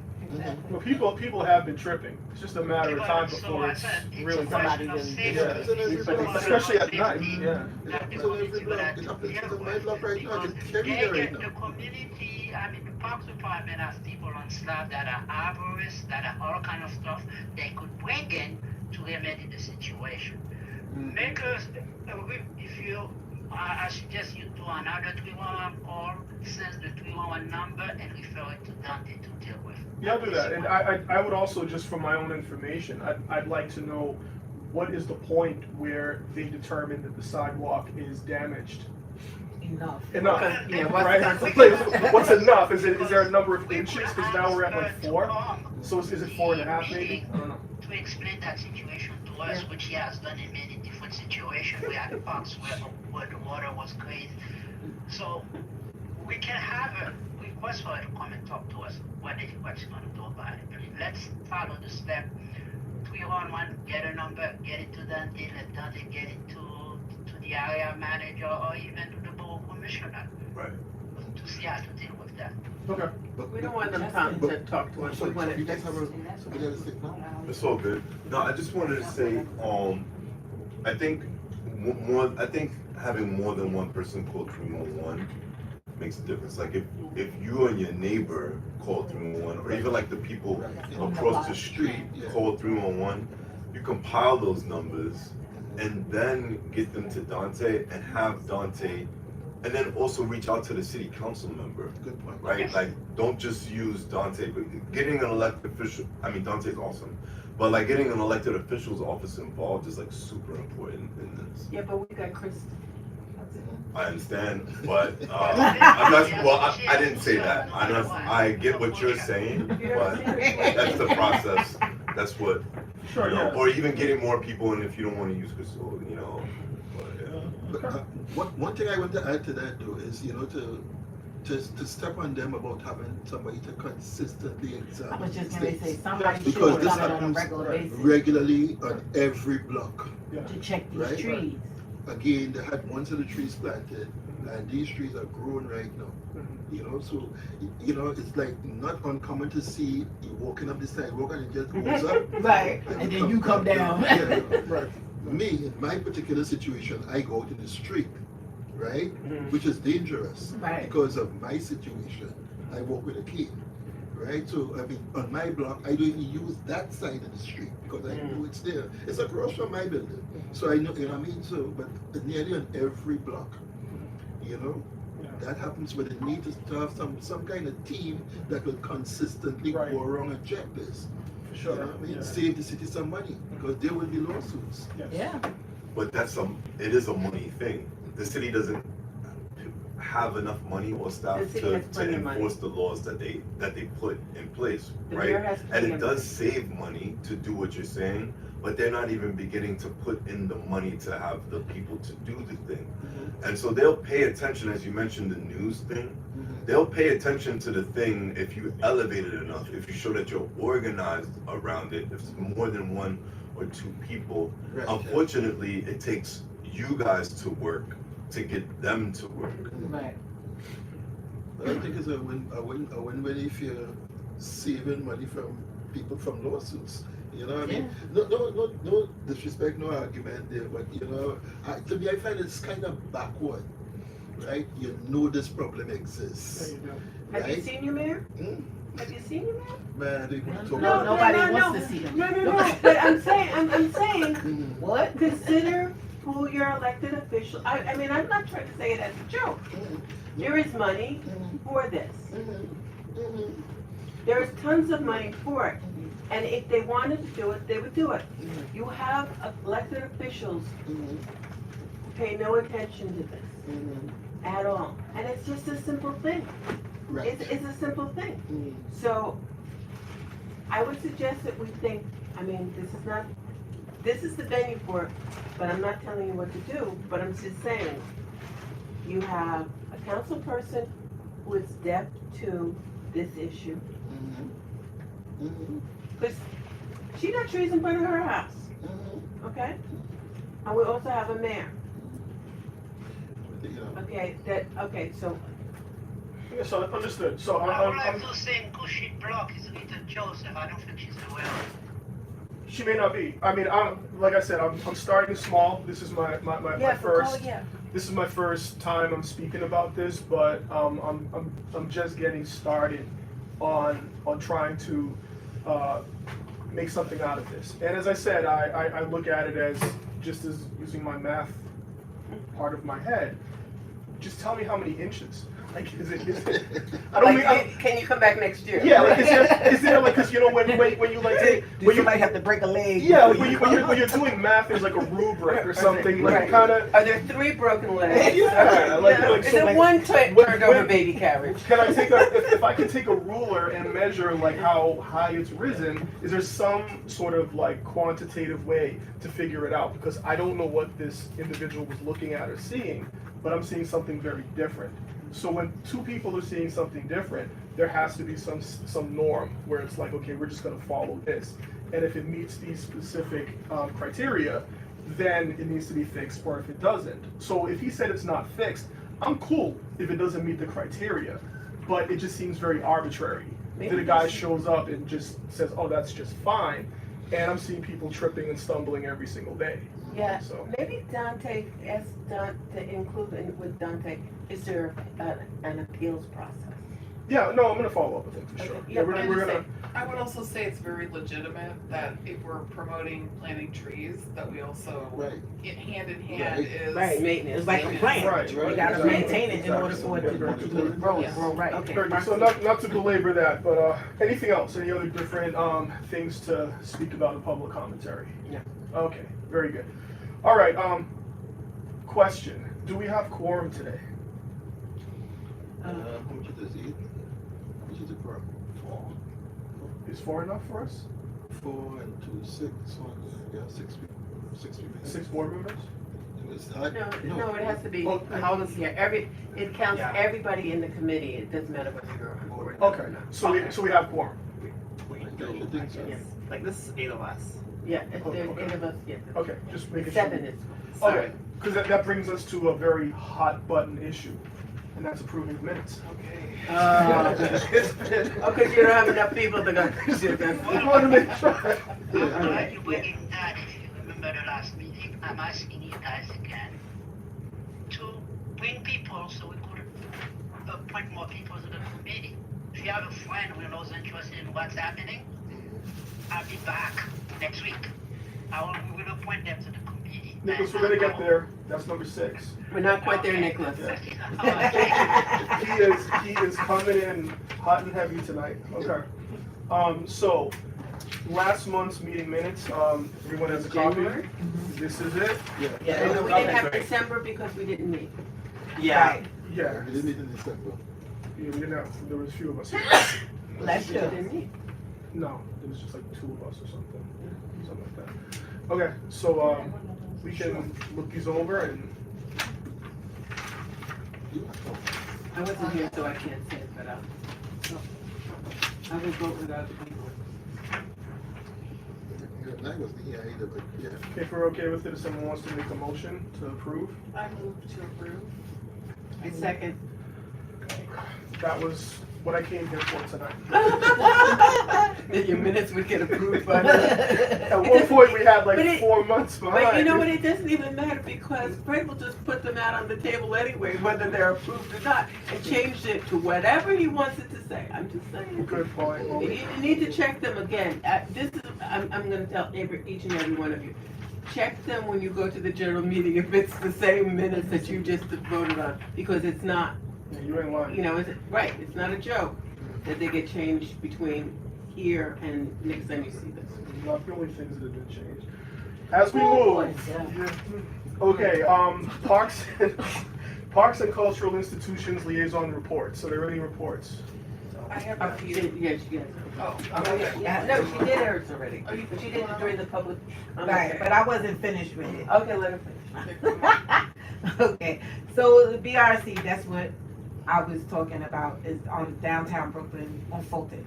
Well, people have been tripping. It's just a matter of time before it's really bad. Yeah. Especially at night. Yeah. It happens in my block right now. It's everywhere right now. The community, the Parks Department has people on staff that are arborists, that are all kind of stuff they could bring in to remedy the situation. Make us, I suggest you do another 311 call, send the 311 number, and refer it to Dante to deal with. Yeah, I'll do that. And I would also, just for my own information, I'd like to know what is the point where they determine that the sidewalk is damaged? Enough. Enough. Yeah, Right? What's enough? Is there a number of inches? Because now we're at like 4. So is it 4.5 maybe? I don't know. To explain that situation to us, which he has done in many different situations. We had parks where the water was crazy. So we can have a request for her to come and talk to us what she's going to do about it. But let's follow the step. 311, get a number, get it to Dante, let Dante get it to the area manager or even to the board commissioner. Right. To see how to deal with that. Okay. We don't want them to talk to us. We want it You guys fixed. have somebody else say no? It's all good. No, I just wanted to say, I think having more than one person call 311 makes a difference. Like if you and your neighbor call 311, or even like the people across the street call 311, you compile those numbers and then get them to Dante and have Dante, and then also reach out to the city council member. Good point. Right? Like, don't just use Dante, but getting an elected official, Dante's awesome, but like getting an elected official's office involved is like super important in this. Yeah, but we got Chris. I understand, but I'm not, I didn't say that. I get what you're saying, but that's the process. That's what Sure, you know, yeah. or even getting more people in if you don't want to use custodian, you know. But, yeah. But one thing I want to add to that though is, you know, to step on them about having somebody to consistently I examine was just these gonna things. say, somebody should Because come this in on a happens regular basis regularly on every block. to check these Right. trees. Again, they had one of the trees planted, and these trees are growing right now. Mm-hmm. You know, so you know, it's like not uncommon to see you walking up the sidewalk and it just goes up. Right, and then you come down. Yeah. Right. Me, in my particular situation, I go out in the street, right? Mhm. Which is dangerous Right. because of my situation. I walk with a cane, right? So, I mean, on my block, I don't even use that side of the street because I know it's there. It's across from my building. So I know, you know what I mean? So, but nearly on every block, you know, that happens, but it needs to have some kind of team that will consistently Right. go around and check this. For sure. You know what I mean? Yeah. Save the city some money because there will be lawsuits. Yes. Yeah. But it is a money thing. The city doesn't have enough money or staff The city to has plenty of money. enforce the laws that they put in place, The right? mayor has And plenty it of does money. save money to do what you're saying, but they're not even beginning to put in the money to have the people to do the thing. And so they'll pay attention, as you mentioned, the news thing. They'll pay attention to the thing if you elevate it enough, if you show that you're organized around it, if it's more than one or two people. Right. Unfortunately, it takes you guys to work to get them to work. Right. But I think it's a win-win if you're saving money from people from lawsuits. You know what I mean? No disrespect, no argument there, but you know, to me, I find it's kind of backward, right? You know this problem exists, There you go. Have you right? seen your mayor? Mm. Have you seen your mayor? Man, I didn't want to talk No, about nobody no, wants to see them. No, but I'm saying, it. what? Consider who your elected official, I mean, I'm not trying to say it as a joke. There is money for this. There is tons of money for it. And if they wanted to do it, they would do it. You have elected officials who pay no attention to this at all. And it's just a simple thing. Right. It's a simple thing. So I would suggest that we think, I mean, this is the venue for it, but I'm not telling you what to do, but I'm just saying, you have a council person who is deaf to this issue. Because she got trees in front of her house, okay? And we also have a mayor, You know, okay, so Yeah, so understood. So I would I'm, like to say Cushy Block is Rita Joseph. I don't think she's aware of it. she may not be. I mean, like I said, I'm starting small. This is my first. This is my first time I'm speaking about this, but I'm just getting started on trying to make something out of this. And as I said, I look at it as just as using my math part of my head. Just tell me how many inches. Like, is it I don't mean, can you come back next year? yeah, like, is there like, cause you know, when you like, when you might have to break a leg. yeah, like when you're doing math, there's like a rubric or something, like Right. kind of, Are there 3 broken legs? yeah, like Is so it like, one when- turned over when- baby carriage? Can I take if I can take a ruler and measure like how high it's risen, is there some sort of like quantitative way to figure it out? Because I don't know what this individual was looking at or seeing, but I'm seeing something very different. So when two people are seeing something different, there has to be some norm where it's like, okay, we're just gonna follow this. And if it meets these specific criteria, then it needs to be fixed, or if it doesn't. So if he said it's not fixed, I'm cool if it doesn't meet the criteria, but it just seems very arbitrary. That a guy shows up and just says, oh, that's just fine, and I'm seeing people tripping and stumbling every single day. Yeah, So maybe Dante, ask Dante to include with Dante, is there an appeals process? yeah, no, I'm gonna follow up with him for sure. Okay, Yeah, yeah, we're but gonna. I would also say it's very legitimate that if we're promoting planting trees, that we also, Right. hand in hand Right. is. Maintenance. It's like a plant. Right, You right. gotta Exactly. maintain it in order for it to grow and grow right. Okay. Very good. So not to belabor that, but anything else? Any other different things to speak about in public commentary? No. Okay, very good. All right. Question: do we have quorum today? How much is it? Which is the problem? 4. Is 4 enough for us? 4 and 2, 6, yeah, 6 people, 6 people. 6 board members? No, it has to be, Oh, it counts Yeah. everybody in the committee, it doesn't matter whether you're on board. Okay, so we have quorum. I think so. Yes, Like this is 8 of us. yeah, if Oh, there's okay. 8 of us, yeah. Okay, just making sure. 7 is, Okay, because that brings us to a very hot button issue, and that's approving minutes. It's been- okay, you don't have enough people to go. I want to make sure. While you're waiting that, if you remember the last meeting, I'm asking you guys again to bring people so we could appoint more people to the committee. If you have a friend who knows interested in what's happening, I'll be back next week. We will appoint them to the committee. Nicholas, we're gonna get there. That's number 6. We're not quite there, Nicholas. He is coming in hot and heavy tonight. Okay. So last month's meeting minutes. Everyone has a copy. January? This is it. Yeah, we didn't have December because we didn't meet. Yeah. Yeah. We didn't meet in December. You know, there was a few of us. Last year. Didn't meet. No, it was just like 2 of us or something like that. Okay, so we can look these over and. I wasn't here, so I can't say it, but I will vote without the people. Yeah, I wasn't here either, but yeah. If we're okay with it, if someone wants to make a motion to approve, I move to approve. I second. that was what I came here for tonight. That your minutes would get approved by me. At one point, we had like But it- 4 months behind. But you know what, it doesn't even matter because Fred will just put them out on the table anyway, whether they're approved or not, and change it to whatever he wants it to say. I'm just saying. Good point. Well, You need to check them again. I'm gonna tell each and every one of you. Check them when you go to the general meeting if it's the same minutes that you just voted on, because it's not, yeah, you ain't lying. you know, right, it's not a joke that they get changed between here and next time you see this. Not the only things that have been changed. As we move. Yeah. Okay, Parks and Cultural Institutions Liaison Reports. So there are any reports? I have a few. Yes, yes. Oh, No, she did hers already, but she did it during the public. Right, but I wasn't finished with it. Okay, let her finish. Okay, so the BRC, that's what I was talking about, is on downtown Brooklyn on Fulton.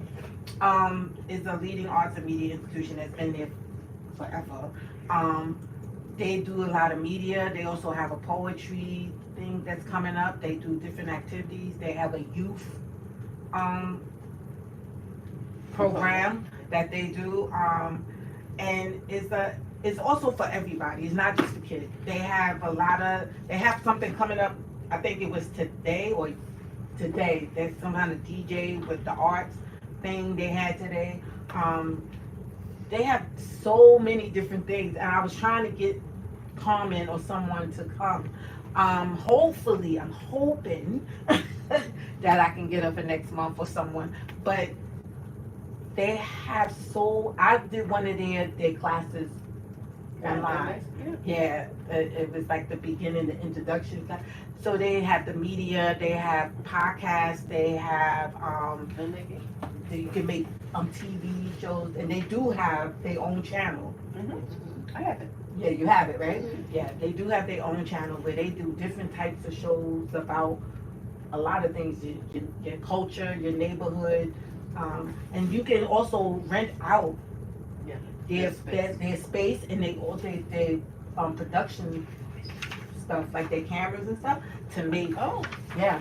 Is a leading arts and media institution that's been there forever. They do a lot of media. They also have a poetry thing that's coming up. They do different activities. They have a youth program that they do. And it's also for everybody. It's not just the kids. They have something coming up. I think it was today. There's some kind of DJ with the arts thing they had today. They have so many different things, and I was trying to get Carmen or someone to come. Hopefully, I'm hoping that I can get her for next month or someone. But they have I did one of their classes online. Yeah, it was like the beginning, the introduction class. So they have the media, they have podcasts, they have you can make TV shows, and they do have their own channel. I have it. Yeah, you have it, right? Yeah, they do have their own channel where they do different types of shows about a lot of things, your culture, your neighborhood, and you can also rent out their space and their production stuff, like their cameras and stuff, to make. Yeah.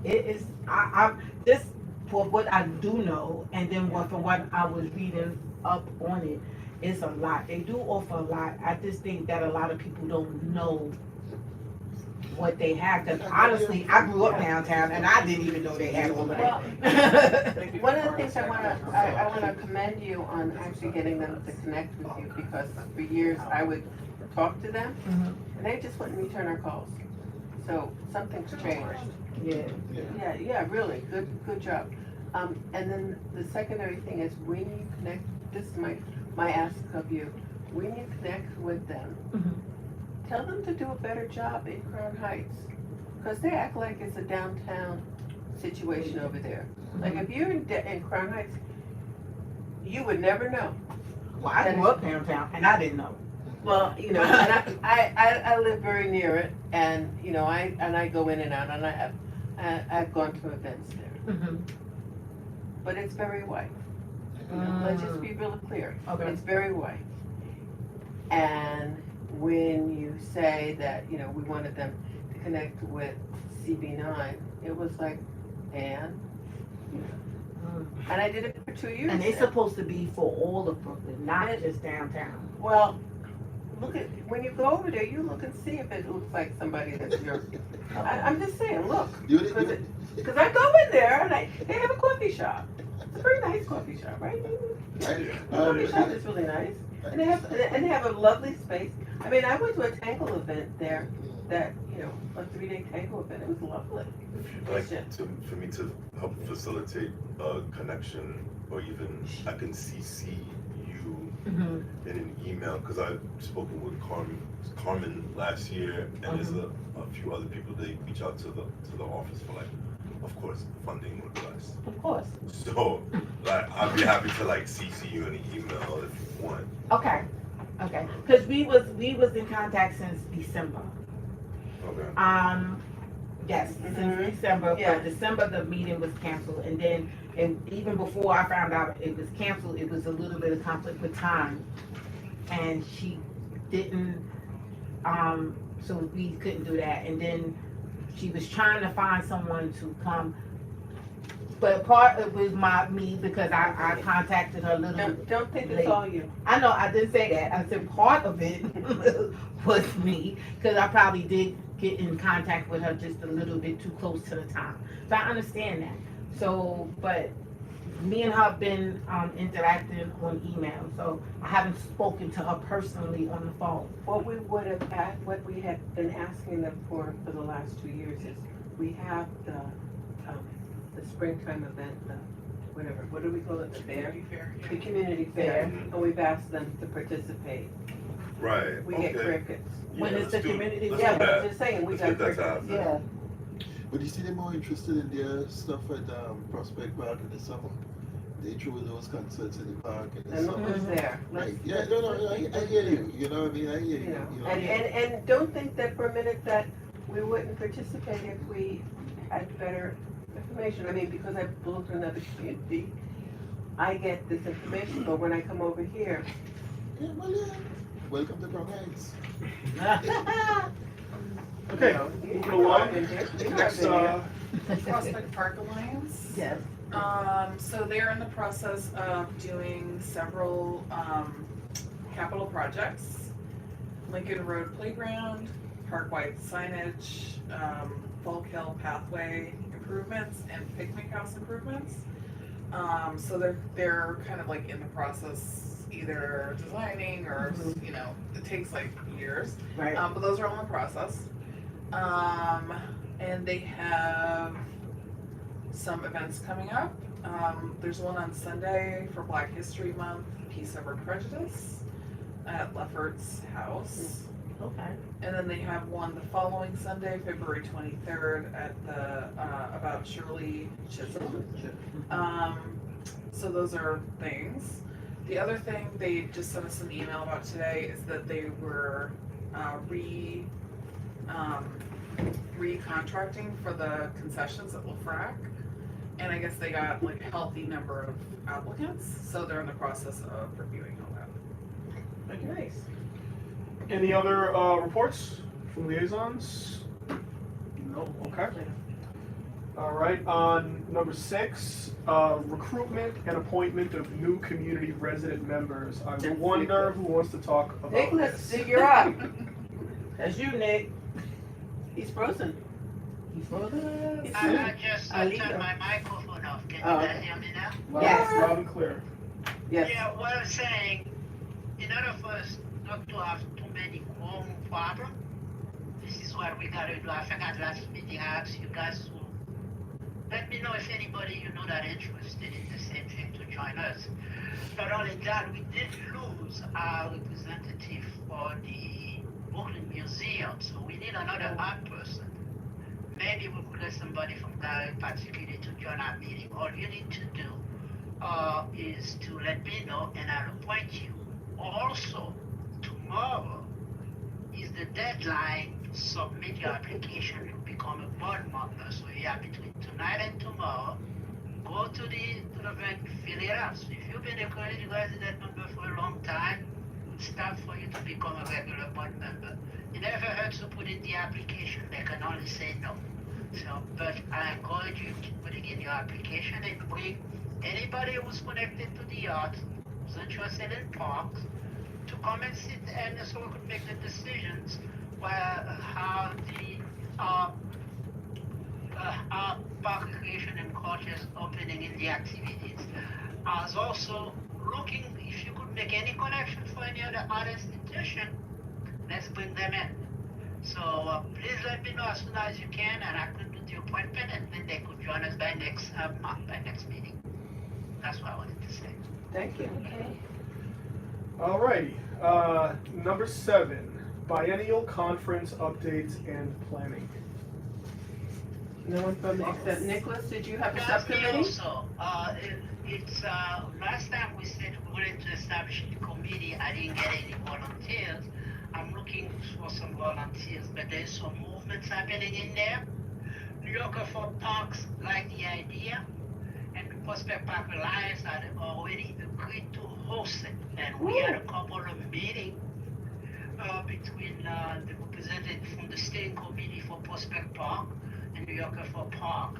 It is. I'm just for what I do know, and then from what I was reading up on it, it's a lot. They do offer a lot. I just think that a lot of people don't know what they have. Because honestly, I grew up downtown, and I didn't even know they had all of that. One of the things I wanna commend you on actually getting them to connect with you, because for years I would talk to them, and they just wouldn't return our calls. So something's changed. Yeah, really, good job. And then the secondary thing is, when you connect, this is my ask of you, when you connect with them, tell them to do a better job in Crown Heights, because they act like it's a downtown situation over there. Like if you're in Crown Heights, you would never know. Well, I grew up downtown and I didn't know. Well, you know, and I live very near it, and, you know, I go in and out, and I've gone to events there, but it's very white. You know, let's just be really clear. Okay. It's very white. And when you say that, you know, we wanted them to connect with CB9, it was like, and I did it for 2 years. And they're now. supposed to be for all of Brooklyn, not And- just downtown. Well, look at, when you go over there, you look and see if it looks like somebody that's your, I'm just saying, look. You did- Because I go in there and they have a coffee shop. It's a very nice coffee shop, right? The coffee shop is really nice. And they have a lovely space. I mean, I went to a tango event there that, you know, a 3-day tango event. It was lovely. If you'd like for me to help facilitate a connection, or even I can CC you in an email, because I've spoken with Carmen last year, and there's a few other people they reach out to the office for, like, of course, funding requests. Of course. So, like, I'd be happy to, like, CC you in an email if you want. Okay. Because we was in contact since December. Okay. Yes, since December. Yeah. But December the meeting was canceled, and then even before I found out it was canceled, it was a little bit of conflict with time, and she didn't. So we couldn't do that, and then she was trying to find someone to come. But part of it was me because I contacted her a little. Don't think it's late. all you. I know, I didn't say that. I said part of it was me, because I probably did get in contact with her just a little bit too close to the time. So I understand that. So, but me and her have been interacting on email, so I haven't spoken to her personally on the phone. What we would have what we had been asking them for the last 2 years is, we have the springtime event, what do we call it, the fair? The community fair, and we've asked them to participate. Right. We okay. get crickets. Yeah, When is let's the do- community- let's Yeah, do but that. I'm just saying, we Let's got get that crickets. to happen. Yeah. But you see, they're more interested in their stuff at Prospect Park in the summer. They threw those concerts in the park in the And look summer. who's there. Right. Yeah, no, I hear you. You know what I mean? I hear You you. know, You know? and don't think that for a minute that we wouldn't participate if we had better information. I mean, because I belong to another community, I get this information, but when I come over here, Yeah, well, yeah. Welcome to Crown Heights. Okay, you know, moving I've along. been here. You know, I've Next, been here. Prospect Park Alliance. Yes. So they're in the process of doing several capital projects. Lincoln Road Playground, Parkwide signage, Folk Hill Pathway improvements, and Picnic House improvements. So they're kind of like in the process, either designing or, you know, it takes like years. Right. But those are all in process. And they have some events coming up. There's one on Sunday for Black History Month, Peace Over Prejudice, at Lefferts House. Okay. And then they have one the following Sunday, February 23rd, at the about Shirley Chisholm. So those are things. The other thing they just sent us an email about today is that they were recontracting for the concessions at LaFrac. And I guess they got like a healthy number of applicants, so they're in the process of reviewing all that. Nice. Any other reports from liaisons? No, okay. All right, on number 6, recruitment and appointment of new community resident members. I wonder who wants to talk about Nicholas, this. you're up. That's you, Nick. He's frozen. He's frozen. I just Alito. turned my microphone off. Can you Oh. guys hear me now? Yes. Loud and clear. Yes. Yeah, what I'm saying, in order for us not to have too many quorum problems, this is what we gotta do. I forgot last meeting, I asked you guys to let me know if anybody you know that interested in the same thing to join us. Not only that, we did lose our representative for the Brooklyn Museum, so we need another art person. Maybe we could get somebody from Gary particularly to join our meeting. All you need to do is to let me know and I'll appoint you. Also, tomorrow is the deadline to submit your application to become a board member. So you have between tonight and tomorrow, go to the bank, fill it out. So if you've been a community resident member for a long time, it's time for you to become a regular board member. It never hurts to put in the application. They can only say no. So, but I encourage you to put in your application and bring anybody who's connected to the arts, who's interested in parks, to come and sit and so we could make the decisions how the park recreation and culture is opening in the activities. I was also looking if you could make any connection for any other art institution, let's bring them in. So please let me know as soon as you can, and I could do the appointment, and then they could join us by next month, by next meeting. That's what I wanted to say. Thank you. Okay. Alrighty, number 7, biennial conference updates and planning. No one from except Nicholas, did you have a That's me subcommittee? also. It's last time we said we wanted to establish a committee. I didn't get any volunteers. I'm looking for some volunteers, but there's some movements happening in there. New Yorker for Parks like the idea, and the Prospect Park Alliance had already agreed to host it. And we had a couple of meetings between the representative from the steering committee for Prospect Park and New Yorker for Park.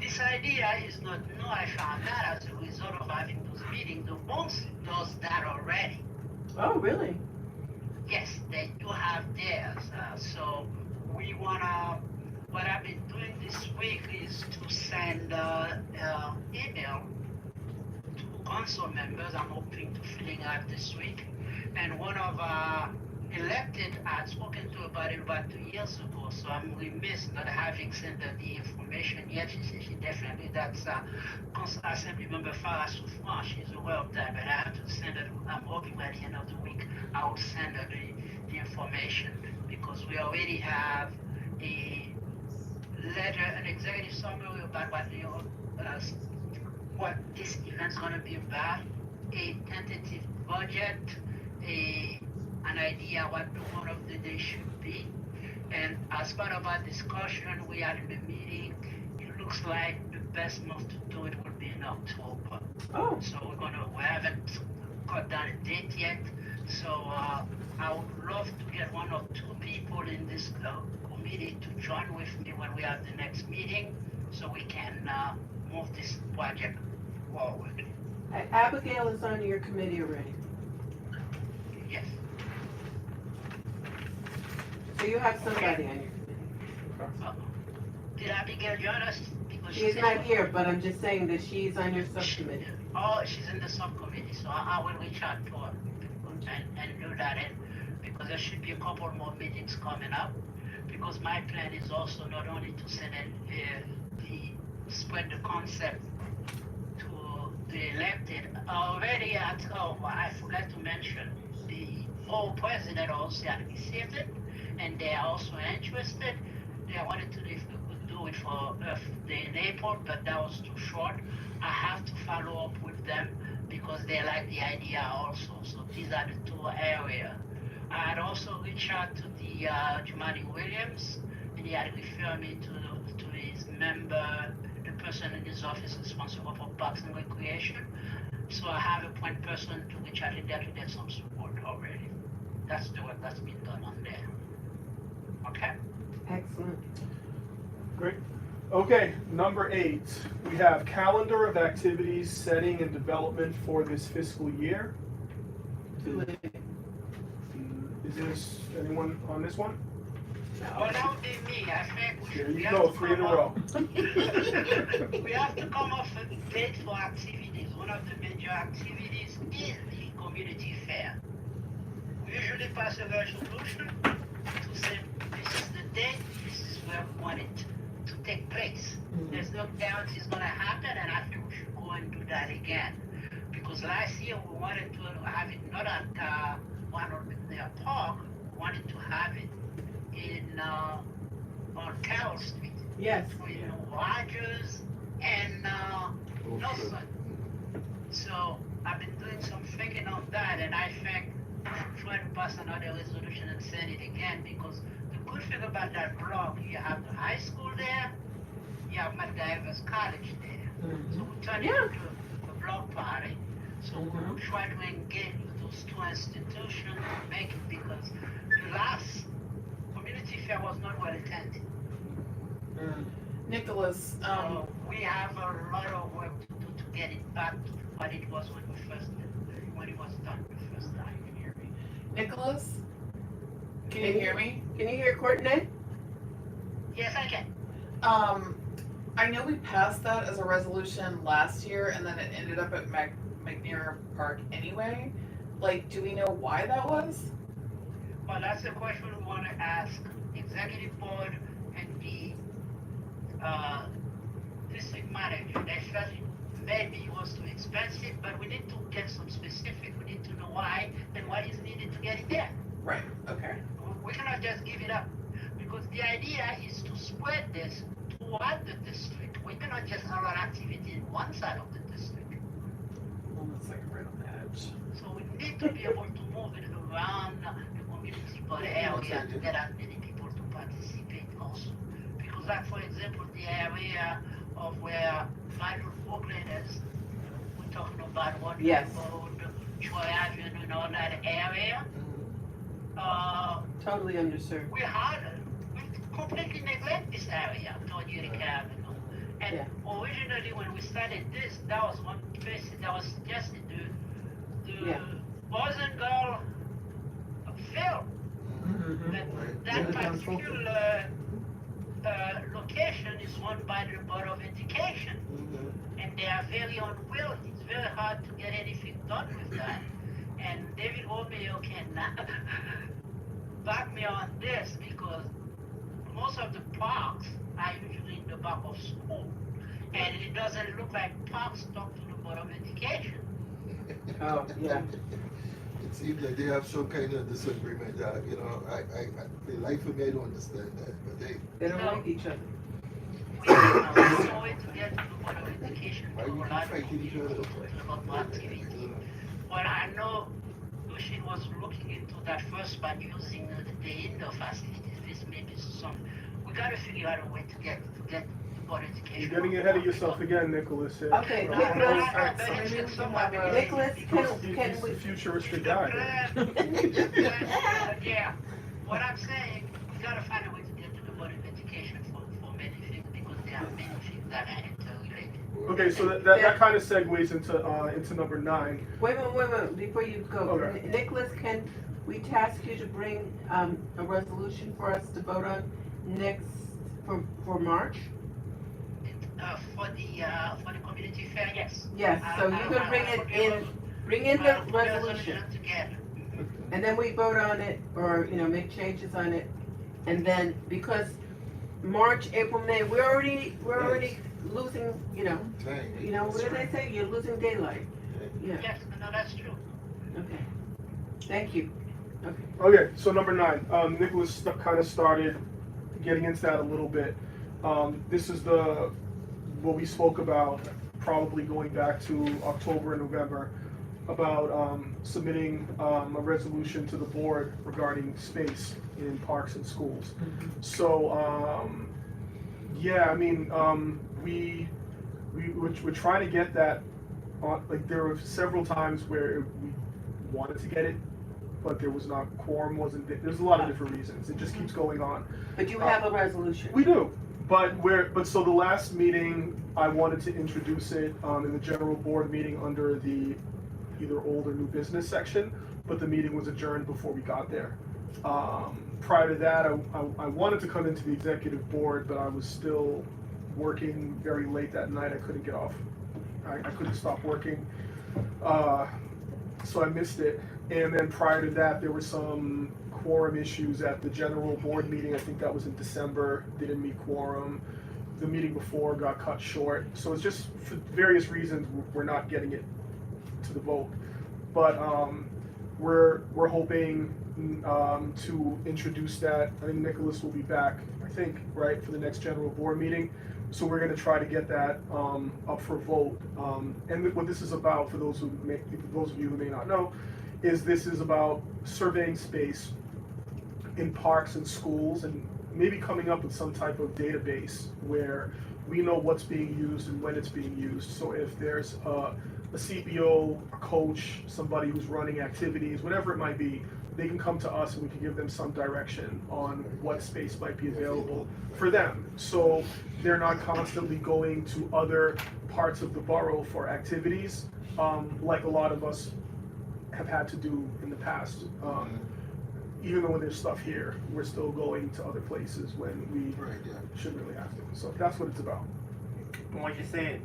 This idea is not new. I found out as a result of having those meetings. The Bronx does that already. Oh, really? Yes, they do have theirs. So we wanna. What I've been doing this week is to send email to council members. I'm hoping to filling out this week. And one of our elected, I'd spoken to about it about 2 years ago. So I'm remiss not having sent her the information yet. She said she definitely. That's Assembly Member Farah Soufran. She's aware of that, but I have to send her. I'm hoping by the end of the week I will send her the information, because we already have a letter, an executive summary about what this event's going to be about, a tentative budget, an idea what one of the days should be. And as part of our discussion we had in the meeting, it looks like the best month to do it would be in October. Oh. So we haven't got down a date yet. So I would love to get 1 or 2 people in this committee to join with me when we have the next meeting, so we can move this project forward. Abigail is on your committee already. Yes. So you have somebody on your committee. Did Abigail join us? Because She's said- not here, but I'm just saying that she's on your subcommittee. Oh, she's in the subcommittee, so I will reach out to her and do that. And because there should be a couple more meetings coming up. Because my plan is also not only to send spread the concept to the elected. Already I forgot to mention, the whole president also had received it, and they are also interested. They wanted to know if we could do it for the airport, but that was too short. I have to follow up with them because they like the idea also. So these are the 2 areas. I had also reached out to the Jumani Williams, and he had referred me to his member, the person in his office responsible for Parks and Recreation. So I have a point person to reach out to there to get some support already. That's the work that's been done on there. Okay? Excellent. Great. Okay, number 8, we have calendar of activities, setting and development for this fiscal year. Is this anyone on this one? Well, that would be me. I think Here we you have go, to 3 in a come row. up- we have to come up with a date for activities. One of the major activities is the community fair. We usually pass a resolution to say this is the date, this is where we want it to take place. There's no guarantee it's going to happen, and I think we should go and do that again. Because last year we wanted to have it not at one of the park, we wanted to have it in on Carroll Street. Yes. Between Rogers and Nelson. So I've been doing some thinking on that, and I think trying to pass another resolution and send it again, because the good thing about that block, you have the high school there, you have McDivers College there. So we turn it into a block party. So we'll try to engage with those two institutions, make it, because the last community fair was not well attended. Nicholas, We have a lot of work to do to get it back to what it was when it was done the first time. Nicholas, can you hear me? Can you hear Courtney? Yes, I can. I know we passed that as a resolution last year, and then it ended up at McNair Park anyway. Like, do we know why that was? Well, that's the question we want to ask the executive board and the district manager. They felt maybe it was too expensive, but we need to get some specific. We need to know why and what is needed to get it there. Right, okay. We cannot just give it up, because the idea is to spread this throughout the district. We cannot just allow activity in one side of the district. Almost like right on the edge. So we need to be able to move it around the community body area to get as many people to participate also. Because like, for example, the area of where Michael Oakland is, we're talking about what Yes. Road, Troy Avenue and all that area. Totally underserved. We completely neglect this area, toward Utica Avenue. And originally when we started this, that was one place that was suggested, the boys and girls film. That particular location is run by the Board of Education. And they are very unwilling. It's very hard to get anything done with that. And David Romeo can back me on this, because most of the parks are usually in the back of school. And it doesn't look like parks talk to the Board of Education. Oh, yeah. It seems like they have some kind of disagreement that, you know, the life of me, I don't understand that, but They don't like each other. We have no way to get to the Board of Education. why to we a keep lot of fighting each other? about activity. Well, I know Lucien was looking into that first by using the indoor facilities. This may be some. We gotta figure out a way to get the Board of Education. You're getting ahead of yourself again, Nicholas. here. Okay, You know, Nicholas, Nicholas, can we? He's the futuristic guy. Yeah, what I'm saying, we gotta find a way to get to the Board of Education for many things, because there are many things that are interrelated. Okay, so that kind of segues into number 9. Wait a minute, before you go. Okay. Nicholas, can we task you to bring a resolution for us to vote on for March? For the community fair, yes. Yes, so you can bring in the resolution, Together. and then we vote on it, or, you know, make changes on it. And then, because March, April, May, we're already losing, you know, what do they say? You're losing daylight. Yeah, Yes, no, that's true. okay. Thank you. Okay. Okay, so number 9, Nicholas kind of started getting into that a little bit. This is what we spoke about, probably going back to October and November, about submitting a resolution to the board regarding space in parks and schools. So, yeah, I mean, we're trying to get that on, like, there were several times where we wanted to get it, but there was not, quorum wasn't, there's a lot of different reasons. It just keeps going on. But you have a resolution. We do, but so the last meeting, I wanted to introduce it in the general board meeting under the either old or new business section, but the meeting was adjourned before we got there. Prior to that, I wanted to come into the executive board, but I was still working very late that night. I couldn't get off. I couldn't stop working, so I missed it. And then prior to that, there were some quorum issues at the general board meeting. I think that was in December. Didn't meet quorum. The meeting before got cut short. So it's just for various reasons we're not getting it to the vote. But we're hoping to introduce that. I think Nicholas will be back, I think, right, for the next general board meeting. So we're gonna try to get that up for vote. And what this is about, for those of you who may not know, is this is about surveying space in parks and schools, and maybe coming up with some type of database where we know what's being used and when it's being used. So if there's a CPO, a coach, somebody who's running activities, whatever it might be, they can come to us and we can give them some direction on what space might be available for them. So they're not constantly going to other parts of the borough for activities, like a lot of us have had to do in the past. Even though there's stuff here, we're still going to other places when we shouldn't really have to. So that's what it's about. When you say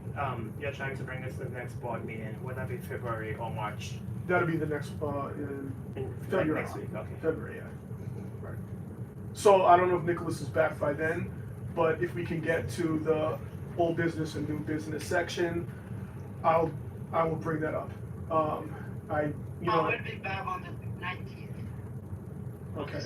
you're trying to bring this to the next board meeting, would that be February or March? That'll be the next, In February. next week, okay. February, yeah. Right. So I don't know if Nicholas is back by then, but if we can get to the old business and new business section, I will bring that up. I will be back on the 19th. Okay.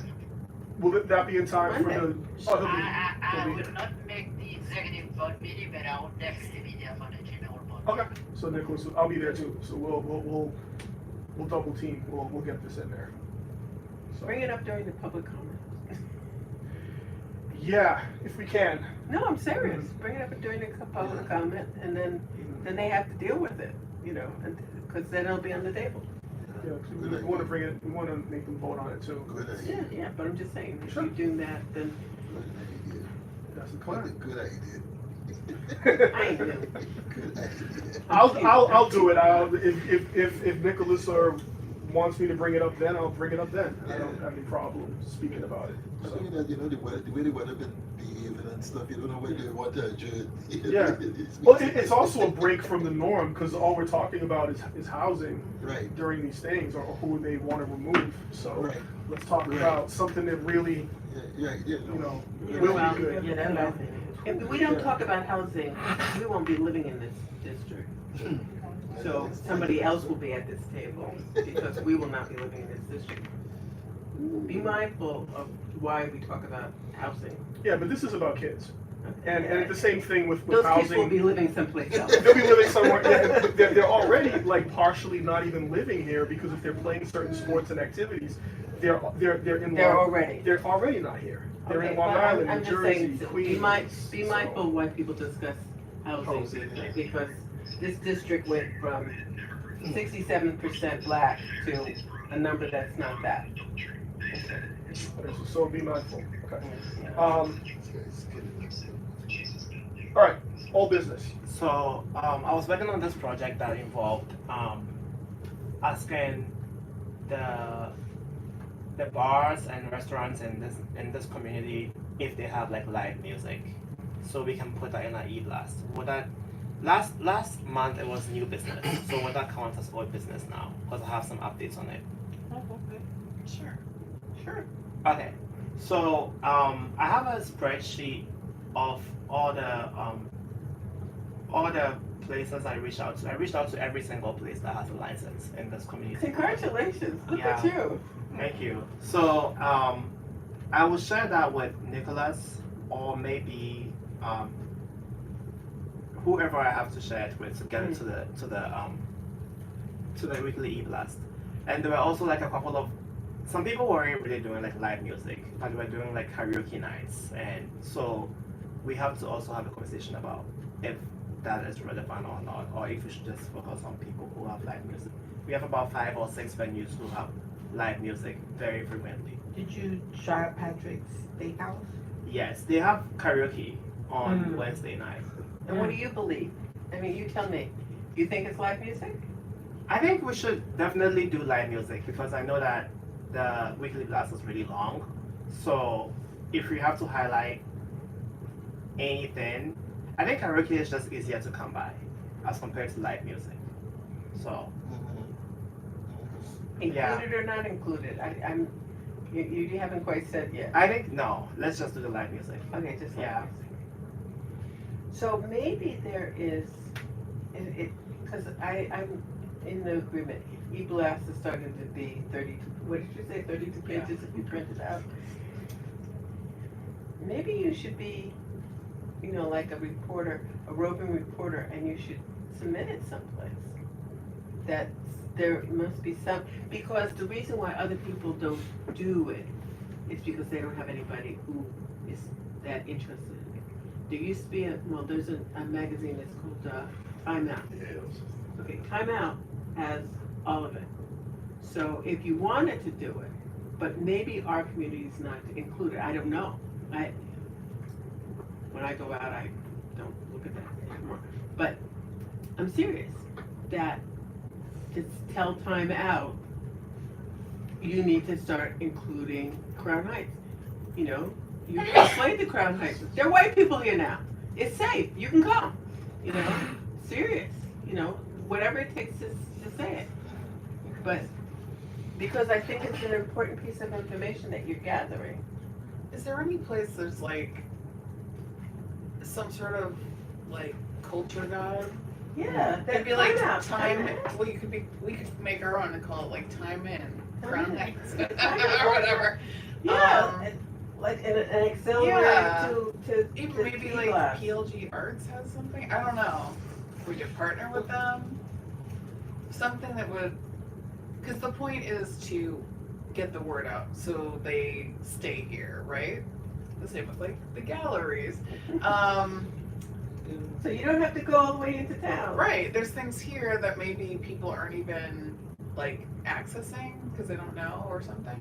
Will that be in time for the other meeting? I will not make the executive board meeting, but I will definitely be there for the general board. Okay. So Nicholas, I'll be there too. So we'll double team. We'll get this in there. So. Bring it up during the public comment. Yeah, if we can. No, I'm serious. Bring it up during the public comment, and then they have to deal with it, because then it'll be on the table. Yeah, 'cause we want to bring it. We want to make them vote on it too. Yeah, but I'm just saying, if Sure. you're doing that, then That's the plan. Good idea. I know. Good idea. I'll do it. If Nicholas wants me to bring it up, then I'll bring it up then. I don't have any problem speaking about it. I So. think that, the way the weather been behaving and stuff, you don't know when they want to adjourn. Yeah. Well, it's also a break from the norm, because all we're talking about is housing Right. during these things, or who they want to remove. So Right. let's talk Right. about something that really, Yeah. will well, be good. if we don't talk about housing, we won't be living in this district. So somebody else will be at this table, because we will not be living in this district. Be mindful of why we talk about housing. Yeah, but this is about kids. And the same thing with Those kids will housing. be living someplace else. They'll be living somewhere. Yeah, but they're already like partially not even living here, because if they're playing certain sports and activities, they're in. They're already. They're already not here. They're Okay, in Long but Island, I'm New just Jersey, saying, Queens. be mindful when people discuss housing, Housing, yeah. because this district went from 67% black to a number that's not that. So be mindful. Okay. All right. All business. So I was working on this project that involved asking the bars and restaurants in this community if they have like live music, so we can put that in our e-blast. Would that last month it was new business, so would that count as old business now? Because I have some updates on it. Sure. Okay, so I have a spreadsheet of all the places I reached out to. I reached out to every single place that has a license in this community. Congratulations, look at Yeah. you. Thank you. So I will share that with Nicholas, or maybe whoever I have to share it with to get it to the weekly e-blast. And there were also like a couple of, some people weren't really doing like live music, but they were doing like karaoke nights, and so we have to also have a conversation about if that is relevant or not, or if we should just focus on people who have live music. We have about 5 or 6 venues who have live music very frequently. Did you try Patrick's Steakhouse? Yes, they have karaoke on Wednesday night. And what do you believe? I mean, you tell me. You think it's live music? I think we should definitely do live music, because I know that the weekly blast is really long. So if we have to highlight anything, I think karaoke is just easier to come by as compared to live music. So yeah. Included or not included? You haven't quite said yet. I think no, let's just do the live music. Okay, just live Yeah. music. So maybe there is, because I'm in the agreement. E-blast is starting to be 32. What did you say? 32 pages if you print it out. Maybe you should be you know, like a reporter, a roving reporter, and you should submit it someplace. That there must be some, because the reason why other people don't do it is because they don't have anybody who is that interested in it. There used to be there's a magazine that's called Time Out. Okay, Time Out has all of it. So if you wanted to do it, but maybe our community is not included, I don't know. When I go out, I don't look at that anymore. But I'm serious, that to tell Time Out, you need to start including Crown Heights. You know, you can explain to Crown Heights, there are white people here now. It's safe, you can come. You know, serious, you know, whatever it takes to say it. But, because I think it's an important piece of information that you're gathering. Is there any place there's like some sort of like culture guide? Yeah, It'd be like Time Out. time. Well, we could make our own and call it like Time In, Crown Heights, or Time In. whatever. Yeah, like an accelerator Yeah. to Even maybe like T-Glass. PLG Arts has something. I don't know. We could partner with them. Something that would, because the point is to get the word out so they stay here, right? The same with like the galleries. So you don't have to go all the way into town. Right. There's things here that maybe people aren't even like accessing because they don't know or something.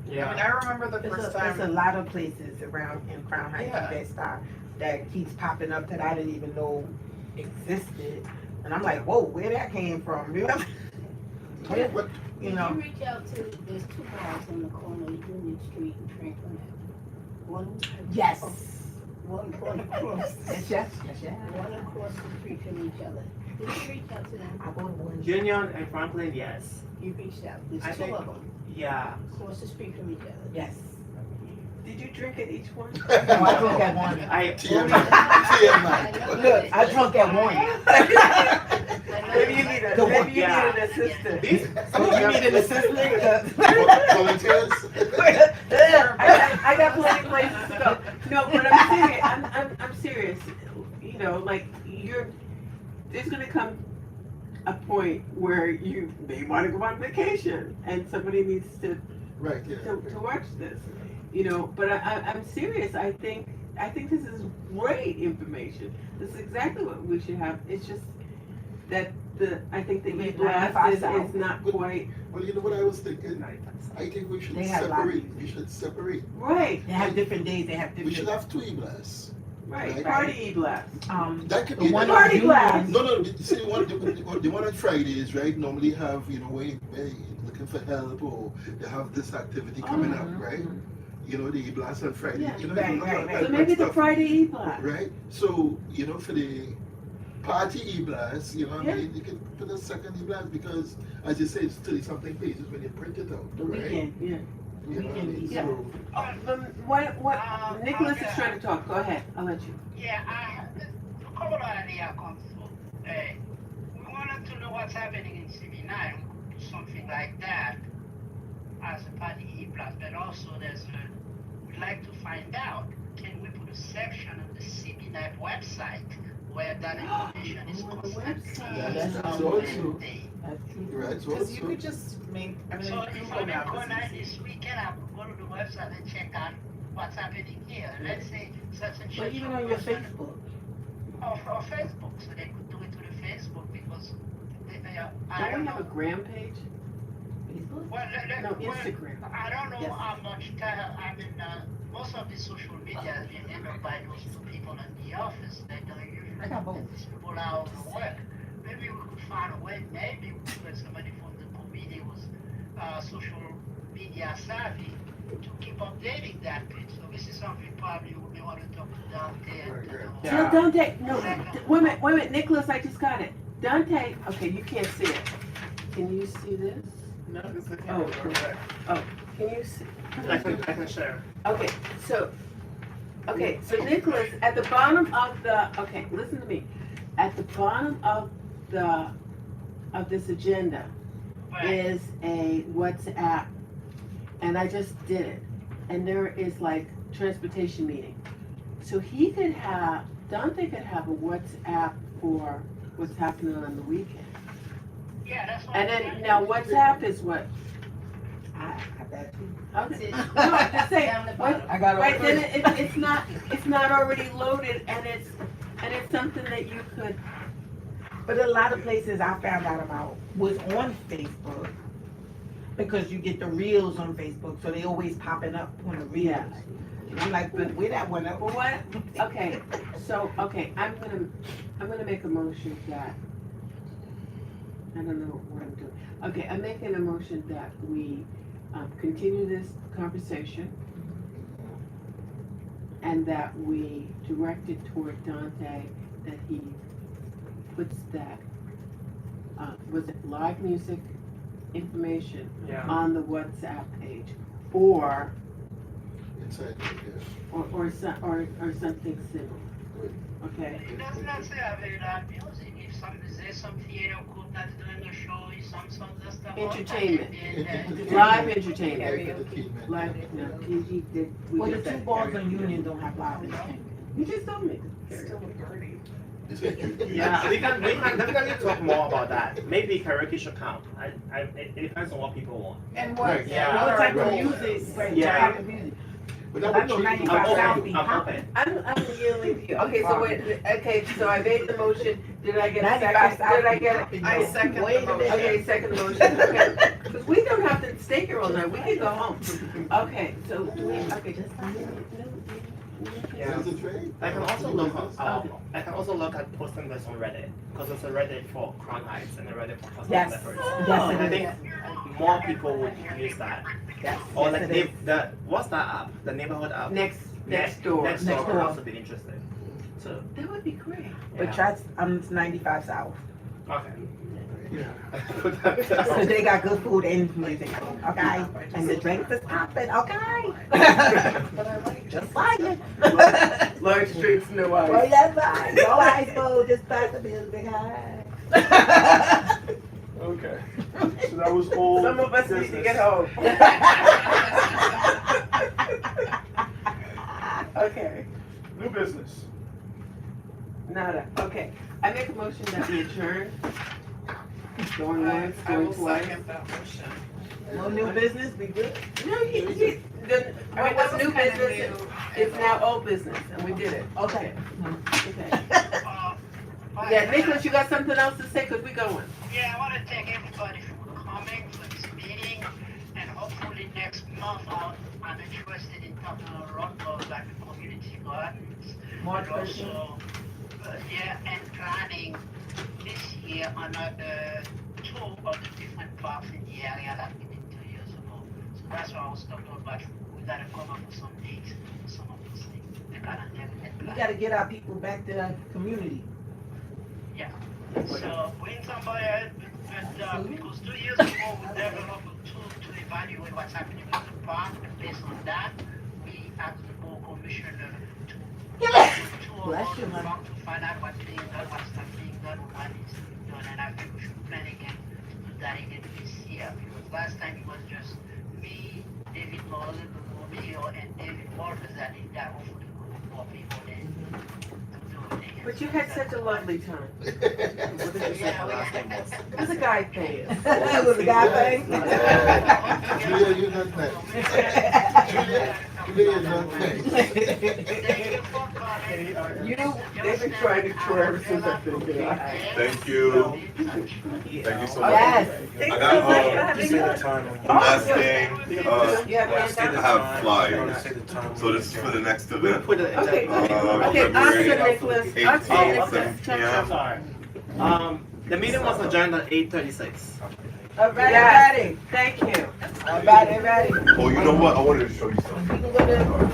I mean, I remember the first There's a time. lot of places around in Crown Heights Yeah. and Bed-Stuy that keeps popping up that I didn't even know existed. And I'm like, whoa, where that came from? Remember? What, You Did know, you reach out to, there's two bars on the corner of Union Street and Franklin Avenue. One, yes. one across, Yes. one across the street from each other. Did you reach out to them? I go to one. Union and Franklin, yes. You reached out, I there's two think- of them, Yeah. across the street from each other. Yes. Did you drink at each one? No, I drunk at one. I TMI. Look, I drunk at one. Maybe you need The maybe one- you yeah. need an assistant. You need an assistant? Volunteers? I got plenty of places to go. No, but I'm serious. I'm serious. You know, like there's gonna come a point where you may want to go on vacation, and somebody needs to Right, yeah. to watch this. You know, but I'm serious. I think this is great information. This is exactly what we should have. It's just that I think the We e-blast magnify is not quite Well, you know what I was thinking? I think we should They have a lot of separate. We should separate. right. They have different days, they have We should different, have two e-blasts. Right, Right. party e-blast. That could the be one that- on Party glass. Union. No, you see, the one on Fridays, right? Normally have, you know, when you're looking for help or they have this activity coming up, right? You know, the e-blast on Friday. Yeah, you know, right, you know, right, that- right. So maybe the stuff, Friday e-blast. right? So, you know, for the party e-blast, you know, Yeah. I mean, you can put a second e-blast because, as you say, it's 30-something pages when you print it out, The right? weekend. Yeah. You know, what I mean? Yeah. So, What Nicholas is trying to talk. Go ahead. I'll let you. Yeah, I have a couple of ideas also. We wanted to know what's happening in CB9, something like that as a party e-blast, but also we'd like to find out, can we put a section on the CB9 website where that information is constantly Yeah, that's also- updated? That's true. right, so, Because you could just make. I mean, So if Google I'm in Maps Conard is easy. this weekend, I could go to the website and check out what's happening here. Let's say such and But such. even on your Facebook. Or Facebook, so they could do it to the Facebook because I Don't don't we have a know. gram page? Facebook? Well, No, Instagram. I don't know Yes. how much time. I mean, most of the social media has been handled by those two people in the office. They don't I got both. usually these people are out of work. Maybe we could find a way. Maybe we could get somebody from the committee who's social media savvy to keep updating that page. So this is something probably we want to talk to Dante and Yeah. No, Dante. No. Wait a minute, Nicholas. I just got it. Dante. Okay, you can't see it. Can you see this? No, because the Oh, camera's over there. Can you see? I can share. Okay, so Nicholas, at the bottom of okay, listen to me. At the bottom of this agenda is a WhatsApp, and I just did it. And there is like transportation meeting. So he could have Dante could have a WhatsApp for what's happening on the weekend. Yeah, that's what. And then, now WhatsApp is what? I got that too. Okay. No, I'm just saying, what, I got right, then it's not already loaded and it's something that you could, But a lot of places I found out about was on Facebook, because you get the reels on Facebook, so they always popping up on the reels. And I'm like, well, where that one up? but what, okay, so, okay, I'm gonna make a motion that, I don't know what I'm doing. Okay, I'm making a motion that we, continue this conversation and that we direct it toward Dante, that he puts that, was it live music information Yeah. on the WhatsApp page, or Inside, yeah. or something similar, okay? It does not say very loud music. If there's some theater group that's doing a show, some songs and stuff. Entertainment. And, Live entertainment, Entertainment. live, no, PG did, we Well, the did two that. balls on Union don't have live entertainment. You just told me. Still a party. Yeah, we can definitely talk more about that. Maybe karaoke should count. It depends on what people want. And Right. what? Yeah. What type of Right. music? Right, Yeah. type of music. But that I would know change. 95 South be I'm popping. open. I'm yielding to you. Okay, so wait, okay, so I made the motion. Did I get a 95 second? South Did I be get popping. I second the Wait a minute. motion. Okay, second motion, okay. Because we don't have to stay here all night. We can go home. Okay, so do we, okay, just. Yeah. Is it trade? I can also look at posting this on Reddit, because it's a Reddit for Crown Heights and a Reddit for Custom Yes. Efforts. Yes, And I it think more people would use that. Yes, Or yes, like it is. what's that app? The neighborhood app. Next door. Next Next door would door. also be interesting. So That would be great. But try, it's 95 South. okay. Yeah. So they got good food and music, okay? And the drinks is popping, okay? But I like Just like it. Large drinks, no Oh, ice. that's right. No ice cold, just pass the music high. Okay. So that was all. Some of us need to business. get home. Okay, New business. nada, okay. I make a motion that we adjourn. Going once, I will going twice. second that motion. No new business, we good? No, that what's was new kinda business? new. It's now old business, and we did it. Okay. Okay. uh, Yeah, Nicholas, you got something else to say, cause we going. Yeah, I want to thank everybody for coming for this meeting, and hopefully next month I'm interested in talking a lot of like community gardens. March And 13th. also, yeah, and planning this year another tour of the different parks in the area like we did 2 years ago. So that's why I was talking about, we gotta come up with some dates for some of those things. The calendar and We plan. gotta get our people back to the community. So bring somebody else, because 2 years ago we developed a tool to evaluate what's happening in the park, and based on that, we asked the board commissioner to tour Bless you, the man. park to find out what's being done, what's not being done, what is being done, and I think we should plan again to do that again this year, because last time it was just me, David Romeo, and David Walters that did that, hopefully more people then to do it again. But you had such a lovely time. What did you say her last name was? It was a guy thing. It was a guy thing. Julia, you're not nice. Julia, you're not nice. Thank you for coming. They've been trying to tour ever since I've been here. Thank you. Thank you so much. Yes. I got, You say the time when you. last thing, Yeah, Say the I have time. flyers. Say the time. So this is for the next We'll event. put it in Okay, that- okay, February answer Nicholas, answer 18th, Nicholas. 7 Check p.m. I'm sorry. The meeting was adjourned at 8:36. Yes, thank you. Ready, ready. Oh, you know what? I wanted to show you something. We can go to